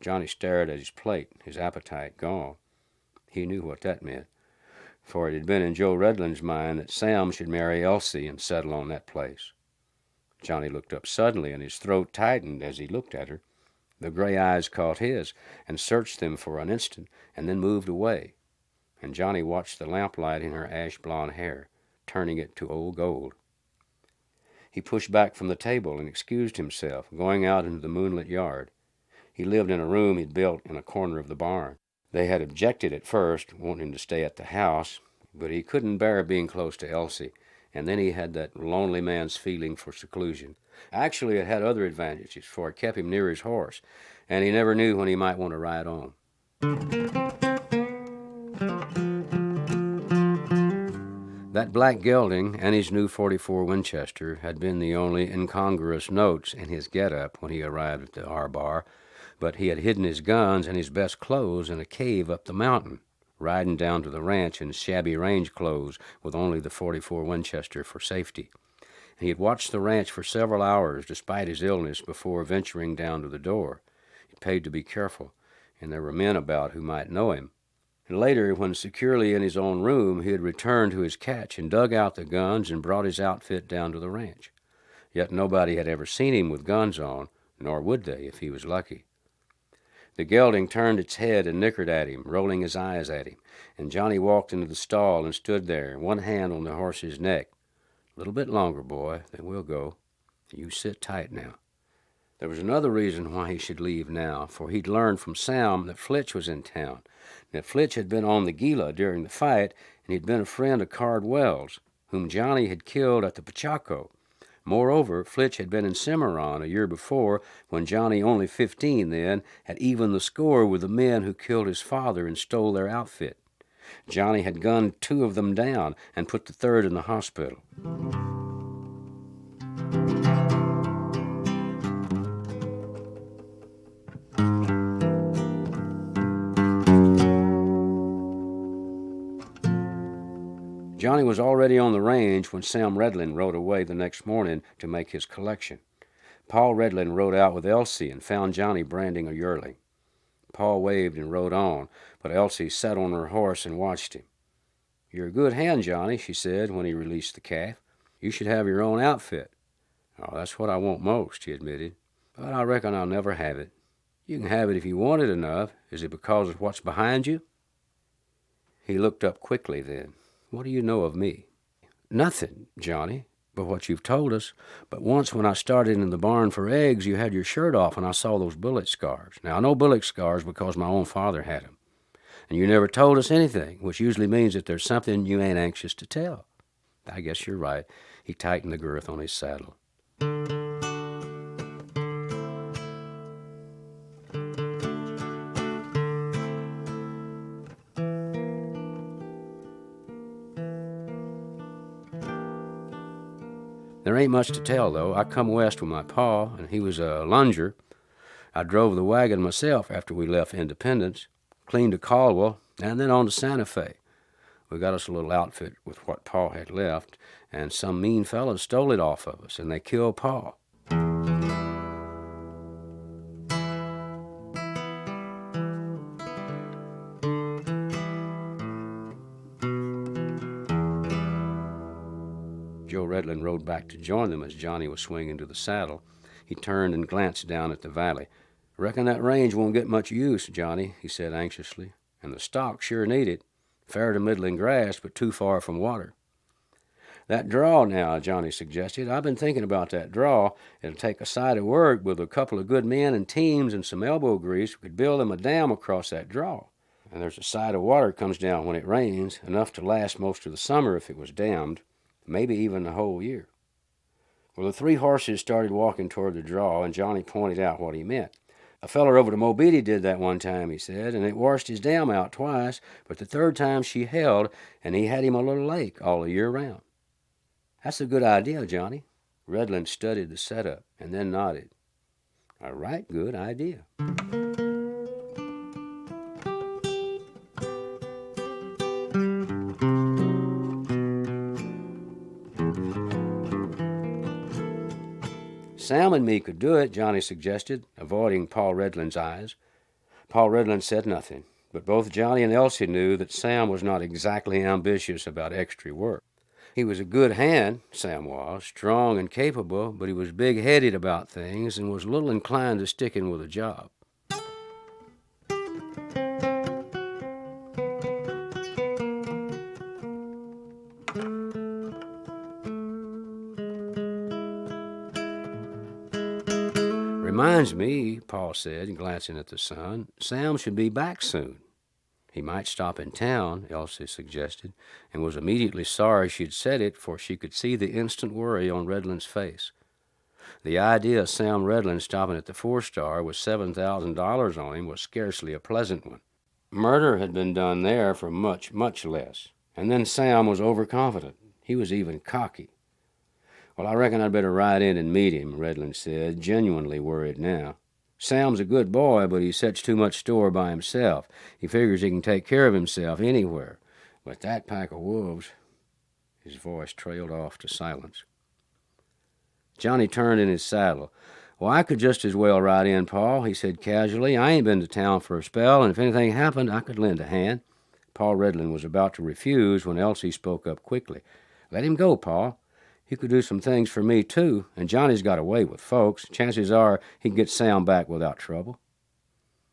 Johnny stared at his plate, his appetite gone. He knew what that meant, for it had been in Joe Redland's mind that Sam should marry Elsie and settle on that place. Johnny looked up suddenly, and his throat tightened as he looked at her. The gray eyes caught his and searched them for an instant, and then moved away. And Johnny watched the lamplight in her ash-blonde hair, turning it to old gold. He pushed back from the table and excused himself, going out into the moonlit yard. He lived in a room he'd built in a corner of the barn. They had objected at first, wanting him to stay at the house, but he couldn't bear being close to Elsie, and then he had that lonely man's feeling for seclusion. Actually, it had other advantages, for it kept him near his horse, and he never knew when he might want to ride on. That black gelding and his new .44 Winchester had been the only incongruous notes in his get-up when he arrived at the R-Bar, but he had hidden his guns and his best clothes in a cave up the mountain, riding down to the ranch in shabby range clothes with only the .44 Winchester for safety. And he had watched the ranch for several hours despite his illness before venturing down to the door. It paid to be careful, and there were men about who might know him. And later, when securely in his own room, he had returned to his catch and dug out the guns and brought his outfit down to the ranch. Yet nobody had ever seen him with guns on, nor would they if he was lucky. The gelding turned its head and nickered at him, rolling his eyes at him, and Johnny walked into the stall and stood there, one hand on the horse's neck. "A little bit longer, boy, then we'll go. You sit tight now." There was another reason why he should leave now, for he'd learned from Sam that Flitch was in town, that Flitch had been on the Gila during the fight, and he'd been a friend of Cardwell's, whom Johnny had killed at the Pachaco. Moreover, Flitch had been in Cimarron a year before, when Johnny, only 15 then, had evened the score with the men who killed his father and stole their outfit. Johnny had gunned 2 of them down and put the 3rd in the hospital. Johnny was already on the range when Sam Redland rode away the next morning to make his collection. Paul Redland rode out with Elsie and found Johnny branding a yearling. Paul waved and rode on, but Elsie sat on her horse and watched him. "You're a good hand, Johnny," she said when he released the calf. "You should have your own outfit." "Oh, that's what I want most," he admitted. "But I reckon I'll never have it." "You can have it if you want it enough. Is it because of what's behind you?" He looked up quickly then. "What do you know of me?" "Nothing, Johnny, but what you've told us. But once when I started in the barn for eggs, you had your shirt off and I saw those bullet scars. Now, I know bullet scars because my own father had them. And you never told us anything, which usually means that there's something you ain't anxious to tell." "I guess you're right." He tightened the girth on his saddle. ain't much to tell, though. I come west with my pa, and he was a lunger. I drove the wagon myself after we left Independence, cleaned to Caldwell, and then on to Santa Fe. We got us a little outfit with what Pa had left, and some mean fellows stole it off of us, and they killed Pa. Joe Redland rode back to join them as Johnny was swinging to the saddle. He turned and glanced down at the valley. "Reckon that range won't get much use, Johnny," he said anxiously. "And the stock sure need it. Fair to middling grass, but too far from water." "That draw now," Johnny suggested. "I've been thinking about that draw. It'll take a sight of work. With a couple of good men and teams and some elbow grease, we could build them a dam across that draw. And there's a sight of water comes down when it rains, enough to last most of the summer if it was dammed, maybe even the whole year." Well, the three horses started walking toward the draw, and Johnny pointed out what he meant. "A feller over to Mobeetie did that one time," he said, "and it washed his dam out twice, but the third time she held, and he had him a little lake all the year round." "That's a good idea, Johnny." Redland studied the setup and then nodded. "A right good idea." "Sam and me could do it," Johnny suggested, avoiding Paul Redland's eyes. Paul Redland said nothing, but both Johnny and Elsie knew that Sam was not exactly ambitious about extra work. He was a good hand, Sam was, strong and capable, but he was big-headed about things and was little inclined to sticking with a job. "Reminds me," Paul said, glancing at the sun, "Sam should be back soon." "He might stop in town," Elsie suggested, and was immediately sorry she'd said it, for she could see the instant worry on Redland's face. The idea of Sam Redland stopping at the Four-Star with $7,000 on him was scarcely a pleasant one. Murder had been done there for much, much less. And then Sam was overconfident. He was even cocky. "Well, I reckon I'd better ride in and meet him," Redland said, genuinely worried now. "Sam's a good boy, but he sets too much store by himself. He figures he can take care of himself anywhere. But that pack of wolves—" His voice trailed off to silence. Johnny turned in his saddle. "Well, I could just as well ride in, Paul," he said casually. "I ain't been to town for a spell, and if anything happened, I could lend a hand." Paul Redland was about to refuse when Elsie spoke up quickly. "Let him go, Paul. He could do some things for me, too, and Johnny's got a way with folks. Chances are he can get Sam back without trouble."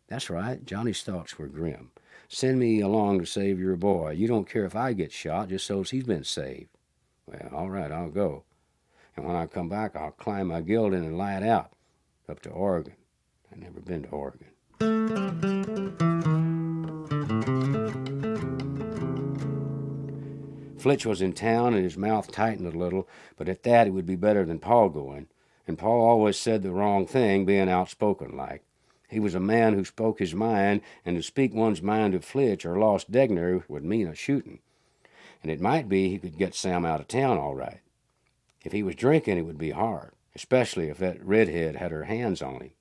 "That's right." Johnny's thoughts were grim. "Send me along to save your boy. You don't care if I get shot, just so's he's been saved." "Well, all right, I'll go. And when I come back, I'll climb my gelding and lie it out, up to Oregon. I've never been to Oregon." Flitch was in town, and his mouth tightened a little, but at that it would be better than Paul going, and Paul always said the wrong thing, being outspoken like. He was a man who spoke his mind, and to speak one's mind to Flitch or Lost Degner would mean a shooting. And it might be he could get Sam out of town all right. If he was drinking, it would be hard, especially if that redhead had her hands on him.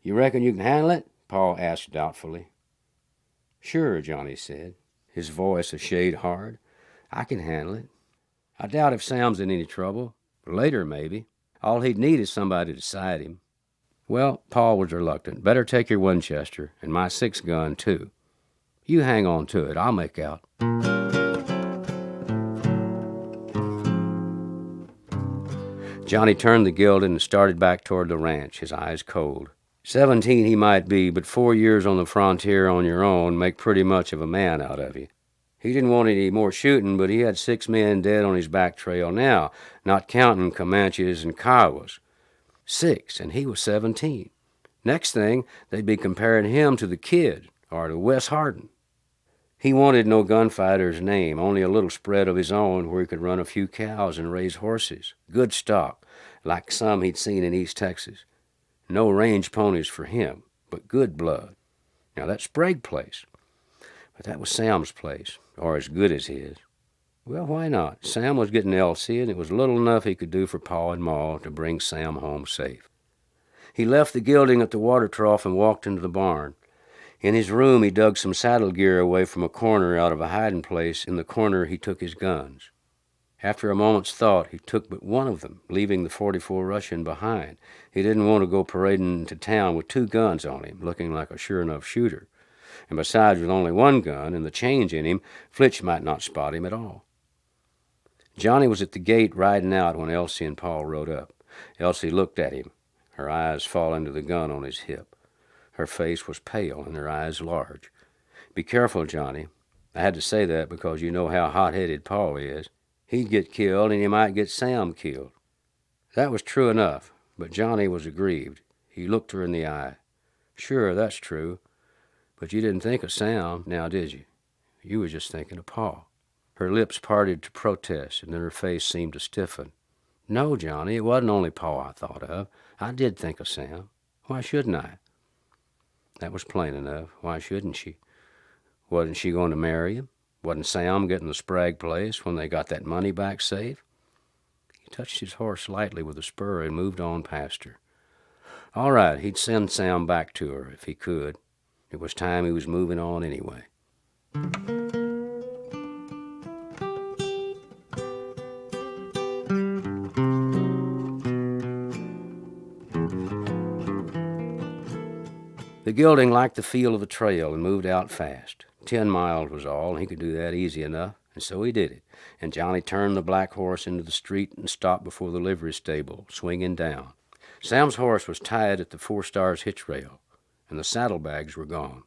"You reckon you can handle it?" Paul asked doubtfully. "Sure," Johnny said, his voice a shade hard. "I can handle it. I doubt if Sam's in any trouble. Later, maybe. All he'd need is somebody to side him." "Well," Paul was reluctant, "better take your Winchester, and my 6-gun, too. You hang on to it. I'll make out." Johnny turned the gelding and started back toward the ranch, his eyes cold. 17 he might be, but 4 years on the frontier on your own make pretty much of a man out of you. He didn't want any more shooting, but he had 6 men dead on his back trail now, not counting Comanches and Kiowas. 6, and he was 17. Next thing, they'd be comparing him to the Kid or to Wes Hardin. He wanted no gunfighter's name, only a little spread of his own where he could run a few cows and raise horses. Good stock, like some he'd seen in East Texas. No range ponies for him, but good blood. Now that's Sprague's place. But that was Sam's place, or as good as his. Well, why not? Sam was getting Elsie, and it was little enough he could do for Pa and Ma to bring Sam home safe. He left the gelding at the water trough and walked into the barn. In his room, he dug some saddle gear away from a corner out of a hiding place. In the corner, he took his guns. After a moment's thought, he took but one of them, leaving the .44 Russian behind. He didn't want to go parading into town with two guns on him, looking like a sure-enough shooter. And besides, with only one gun and the change in him, Flitch might not spot him at all. Johnny was at the gate riding out when Elsie and Paul rode up. Elsie looked at him, her eyes falling to the gun on his hip. Her face was pale and her eyes large. "Be careful, Johnny. I had to say that because you know how hot-headed Paul is. He'd get killed, and he might get Sam killed." That was true enough, but Johnny was aggrieved. He looked her in the eye. "Sure, that's true. But you didn't think of Sam, now did you? You was just thinking of Paul." Her lips parted to protest, and then her face seemed to stiffen. "No, Johnny, it wasn't only Paul I thought of. I did think of Sam. Why shouldn't I?" That was plain enough. Why shouldn't she? Wasn't she going to marry him? Wasn't Sam getting the Sprague place when they got that money back safe? He touched his horse lightly with a spur and moved on past her. All right, he'd send Sam back to her if he could. It was time he was moving on anyway. The gelding liked the feel of the trail and moved out fast. 10 miles was all, and he could do that easy enough, and so he did it. And Johnny turned the black horse into the street and stopped before the livery stable, swinging down. Sam's horse was tied at the Four Stars hitch rail, and the saddlebags were gone.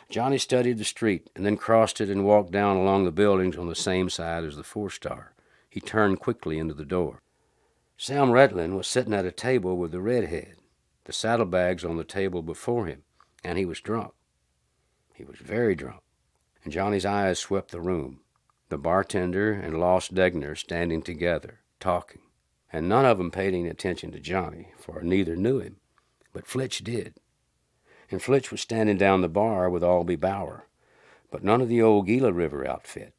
Johnny studied the street and then crossed it and walked down along the buildings on the same side as the Four Star. He turned quickly into the door. Sam Redlin was sitting at a table with the redhead, the saddlebags on the table before him, and he was drunk. He was very drunk, and Johnny's eyes swept the room. The bartender and Lost Degner standing together, talking, and none of them paid any attention to Johnny, for neither knew him, but Flitch did. And Flitch was standing down the bar with Albie Bauer, but none of the old Gila River outfit.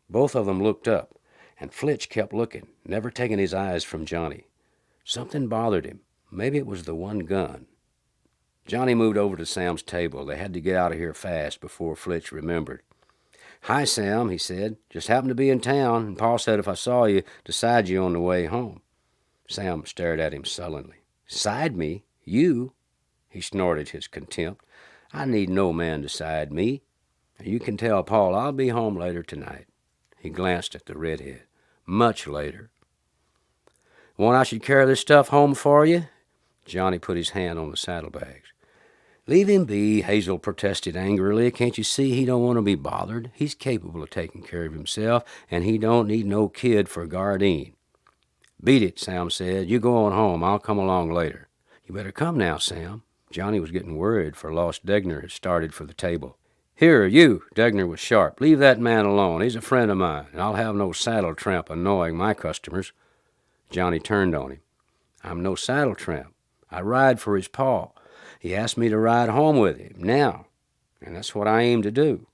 Both of them looked up, and Flitch kept looking, never taking his eyes from Johnny. Something bothered him. Maybe it was the one gun. Johnny moved over to Sam's table. They had to get out of here fast before Flitch remembered. "Hi, Sam," he said. "Just happened to be in town, and Pa said if I saw you, to side you on the way home." Sam stared at him sullenly. "Side me? You?" He snorted his contempt. "I need no man to side me. You can tell Paul I'll be home later tonight." He glanced at the redhead. "Much later." "Want I should carry this stuff home for you?" Johnny put his hand on the saddlebags. "Leave him be," Hazel protested angrily. "Can't you see he don't want to be bothered? He's capable of taking care of himself, and he don't need no kid for guardeen." "Beat it," Sam said. "You go on home. I'll come along later." "You better come now, Sam." Johnny was getting worried, for Lost Degner had started for the table. "Here, you!" Degner was sharp. "Leave that man alone. He's a friend of mine, and I'll have no saddle tramp annoying my customers." Johnny turned on him. "I'm no saddle tramp. I ride for his pa. He asked me to ride home with him now, and that's what I aim to do."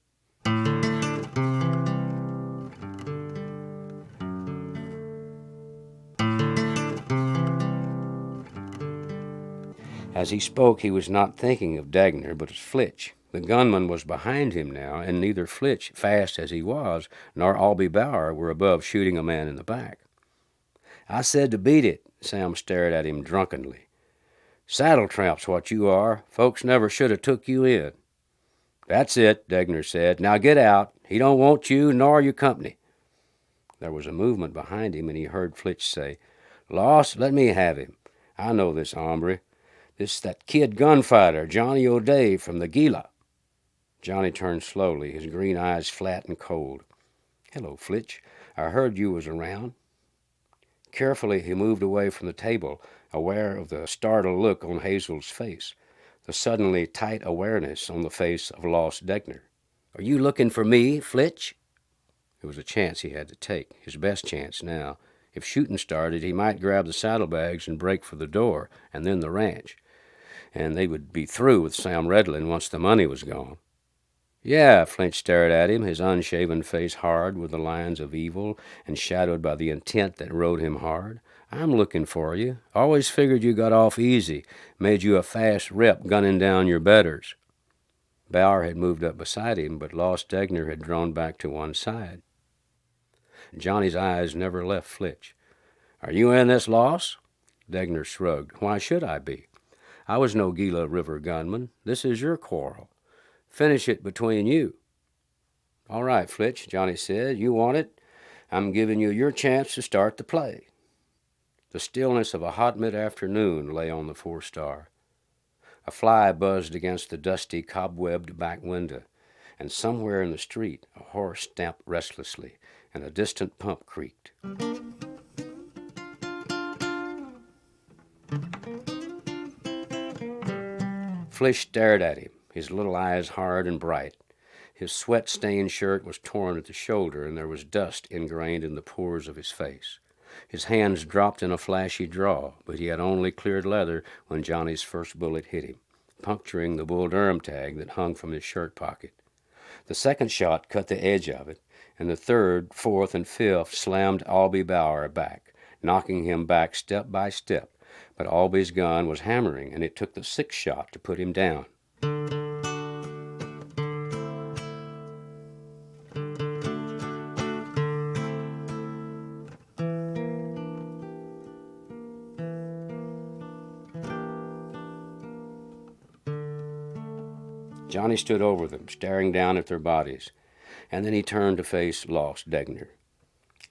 As he spoke, he was not thinking of Degner, but of Flitch. The gunman was behind him now, and neither Flitch, fast as he was, nor Albie Bauer were above shooting a man in the back. "I said to beat it." Sam stared at him drunkenly. "Saddle tramp's what you are. Folks never should have took you in." "That's it," Degner said. "Now get out. He don't want you nor your company." There was a movement behind him, and he heard Flitch say, "Lost, let me have him. I know this hombre. This that kid gunfighter, Johnny O'Day from the Gila." Johnny turned slowly, his green eyes flat and cold. "Hello, Flitch. I heard you was around." Carefully, he moved away from the table, aware of the startled look on Hazel's face, the suddenly tight awareness on the face of Lost Degner. "Are you looking for me, Flitch?" It was a chance he had to take, his best chance now. If shooting started, he might grab the saddlebags and break for the door, and then the ranch. And they would be through with Sam Redlin once the money was gone. Yeah, Flint stared at him, his unshaven face hard with the lines of evil and shadowed by the intent that rode him hard. I'm looking for you. Always figured you got off easy, made you a fast rep gunning down your betters. Bauer had moved up beside him, but Lost Degner had drawn back to one side. Johnny's eyes never left Flitch. Are you in this, Loss? Degner shrugged. Why should I be? I was no Gila River gunman. This is your quarrel. Finish it between you. All right, Flitch, Johnny said. You want it? I'm giving you your chance to start the play. The stillness of a hot mid-afternoon lay on the four-star. A fly buzzed against the dusty, cobwebbed back window, and somewhere in the street a horse stamped restlessly, and a distant pump creaked. Flitch stared at him, his little eyes hard and bright. His sweat-stained shirt was torn at the shoulder, and there was dust ingrained in the pores of his face. His hands dropped in a flashy draw, but he had only cleared leather when Johnny's first bullet hit him, puncturing the Bull Durham tag that hung from his shirt pocket. The second shot cut the edge of it, and the third, fourth, and fifth slammed Albie Bauer back, knocking him back step by step. But Albie's gun was hammering, and it took the sixth shot to put him down. Johnny stood over them, staring down at their bodies, and then he turned to face Lost Degner.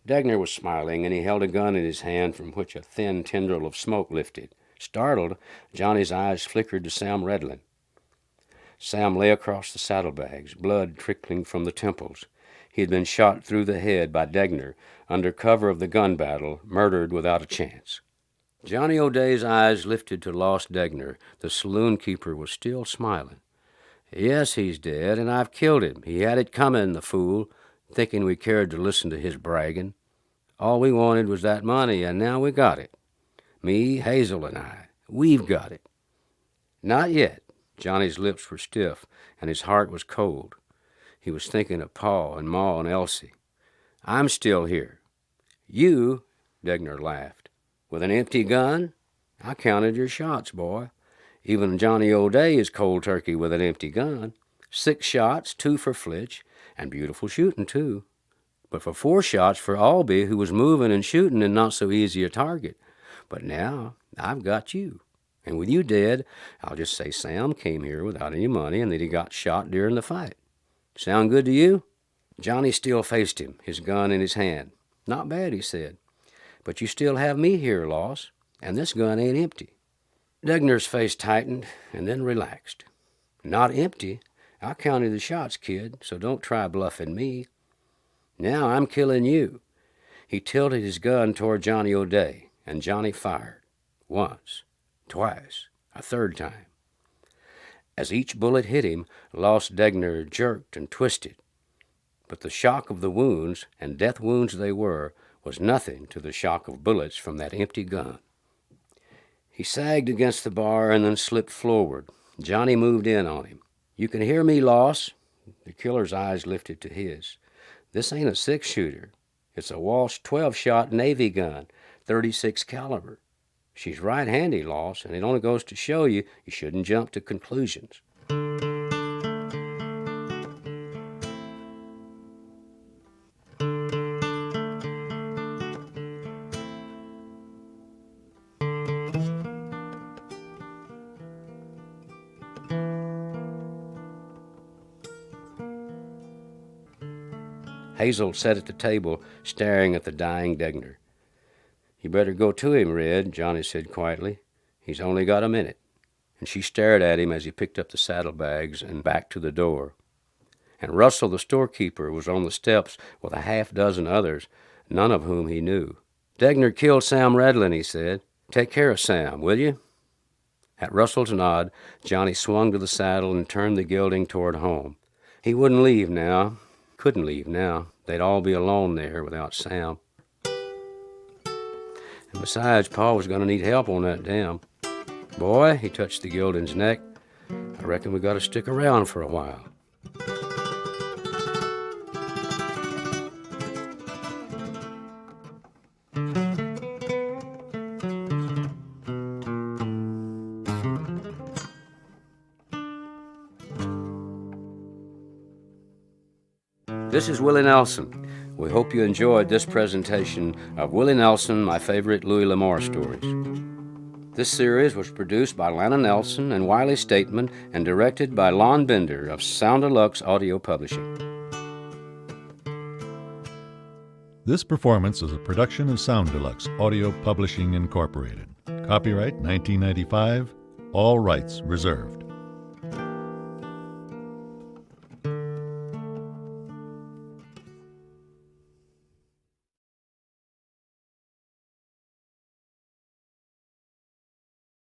Degner was smiling, and he held a gun in his hand from which a thin tendril of smoke lifted. Startled, Johnny's eyes flickered to Sam Redlin. Sam lay across the saddlebags, blood trickling from the temples. He had been shot through the head by Degner, under cover of the gun battle, murdered without a chance. Johnny O'Day's eyes lifted to Lost Degner. The saloon keeper was still smiling. Yes, he's dead, and I've killed him. He had it coming, the fool, thinking we cared to listen to his bragging. All we wanted was that money, and now we got it. Me, Hazel, and I. We've got it. Not yet. Johnny's lips were stiff, and his heart was cold. He was thinking of Pa and Ma and Elsie. I'm still here. You, Degner laughed. With an empty gun? I counted your shots, boy. Even Johnny O'Day is cold turkey with an empty gun. 6 shots, 2 for Flitch, and beautiful shooting, too. But for 4 shots for Albie, who was moving and shooting and not so easy a target. But now I've got you. And with you dead, I'll just say Sam came here without any money and that he got shot during the fight. Sound good to you? Johnny still faced him, his gun in his hand. Not bad, he said. But you still have me here, Loss, and this gun ain't empty. Degner's face tightened and then relaxed. Not empty. I counted the shots, kid, so don't try bluffing me. Now I'm killing you. He tilted his gun toward Johnny O'Day, and Johnny fired. Once, twice, a third time. As each bullet hit him, Lost Degner jerked and twisted. But the shock of the wounds, and death wounds they were, was nothing to the shock of bullets from that empty gun. He sagged against the bar and then slipped forward. Johnny moved in on him. You can hear me, Loss? The killer's eyes lifted to his. This ain't a 6-shooter. It's a Walsh 12-shot Navy gun, 36 caliber. She's right handy, Loss, and it only goes to show you shouldn't jump to conclusions. Hazel sat at the table, staring at the dying Degner. You better go to him, Red, Johnny said quietly. He's only got a minute. And she stared at him as he picked up the saddlebags and backed to the door. And Russell, the storekeeper, was on the steps with a half-dozen others, none of whom he knew. Degner killed Sam Redlin, he said. Take care of Sam, will you? At Russell's nod, Johnny swung to the saddle and turned the gelding toward home. He wouldn't leave now. Couldn't leave now. They'd all be alone there without Sam. And besides, Pa was going to need help on that dam. Boy, he touched the gelding's neck, I reckon we got to stick around for a while. This is Willie Nelson. We hope you enjoyed this presentation of Willie Nelson, My Favorite Louis L'Amour Stories. This series was produced by Lana Nelson and Wiley Stateman and directed by Lon Bender of Sound Deluxe Audio Publishing. This performance is a production of Sound Deluxe Audio Publishing Incorporated. Copyright 1995, all rights reserved.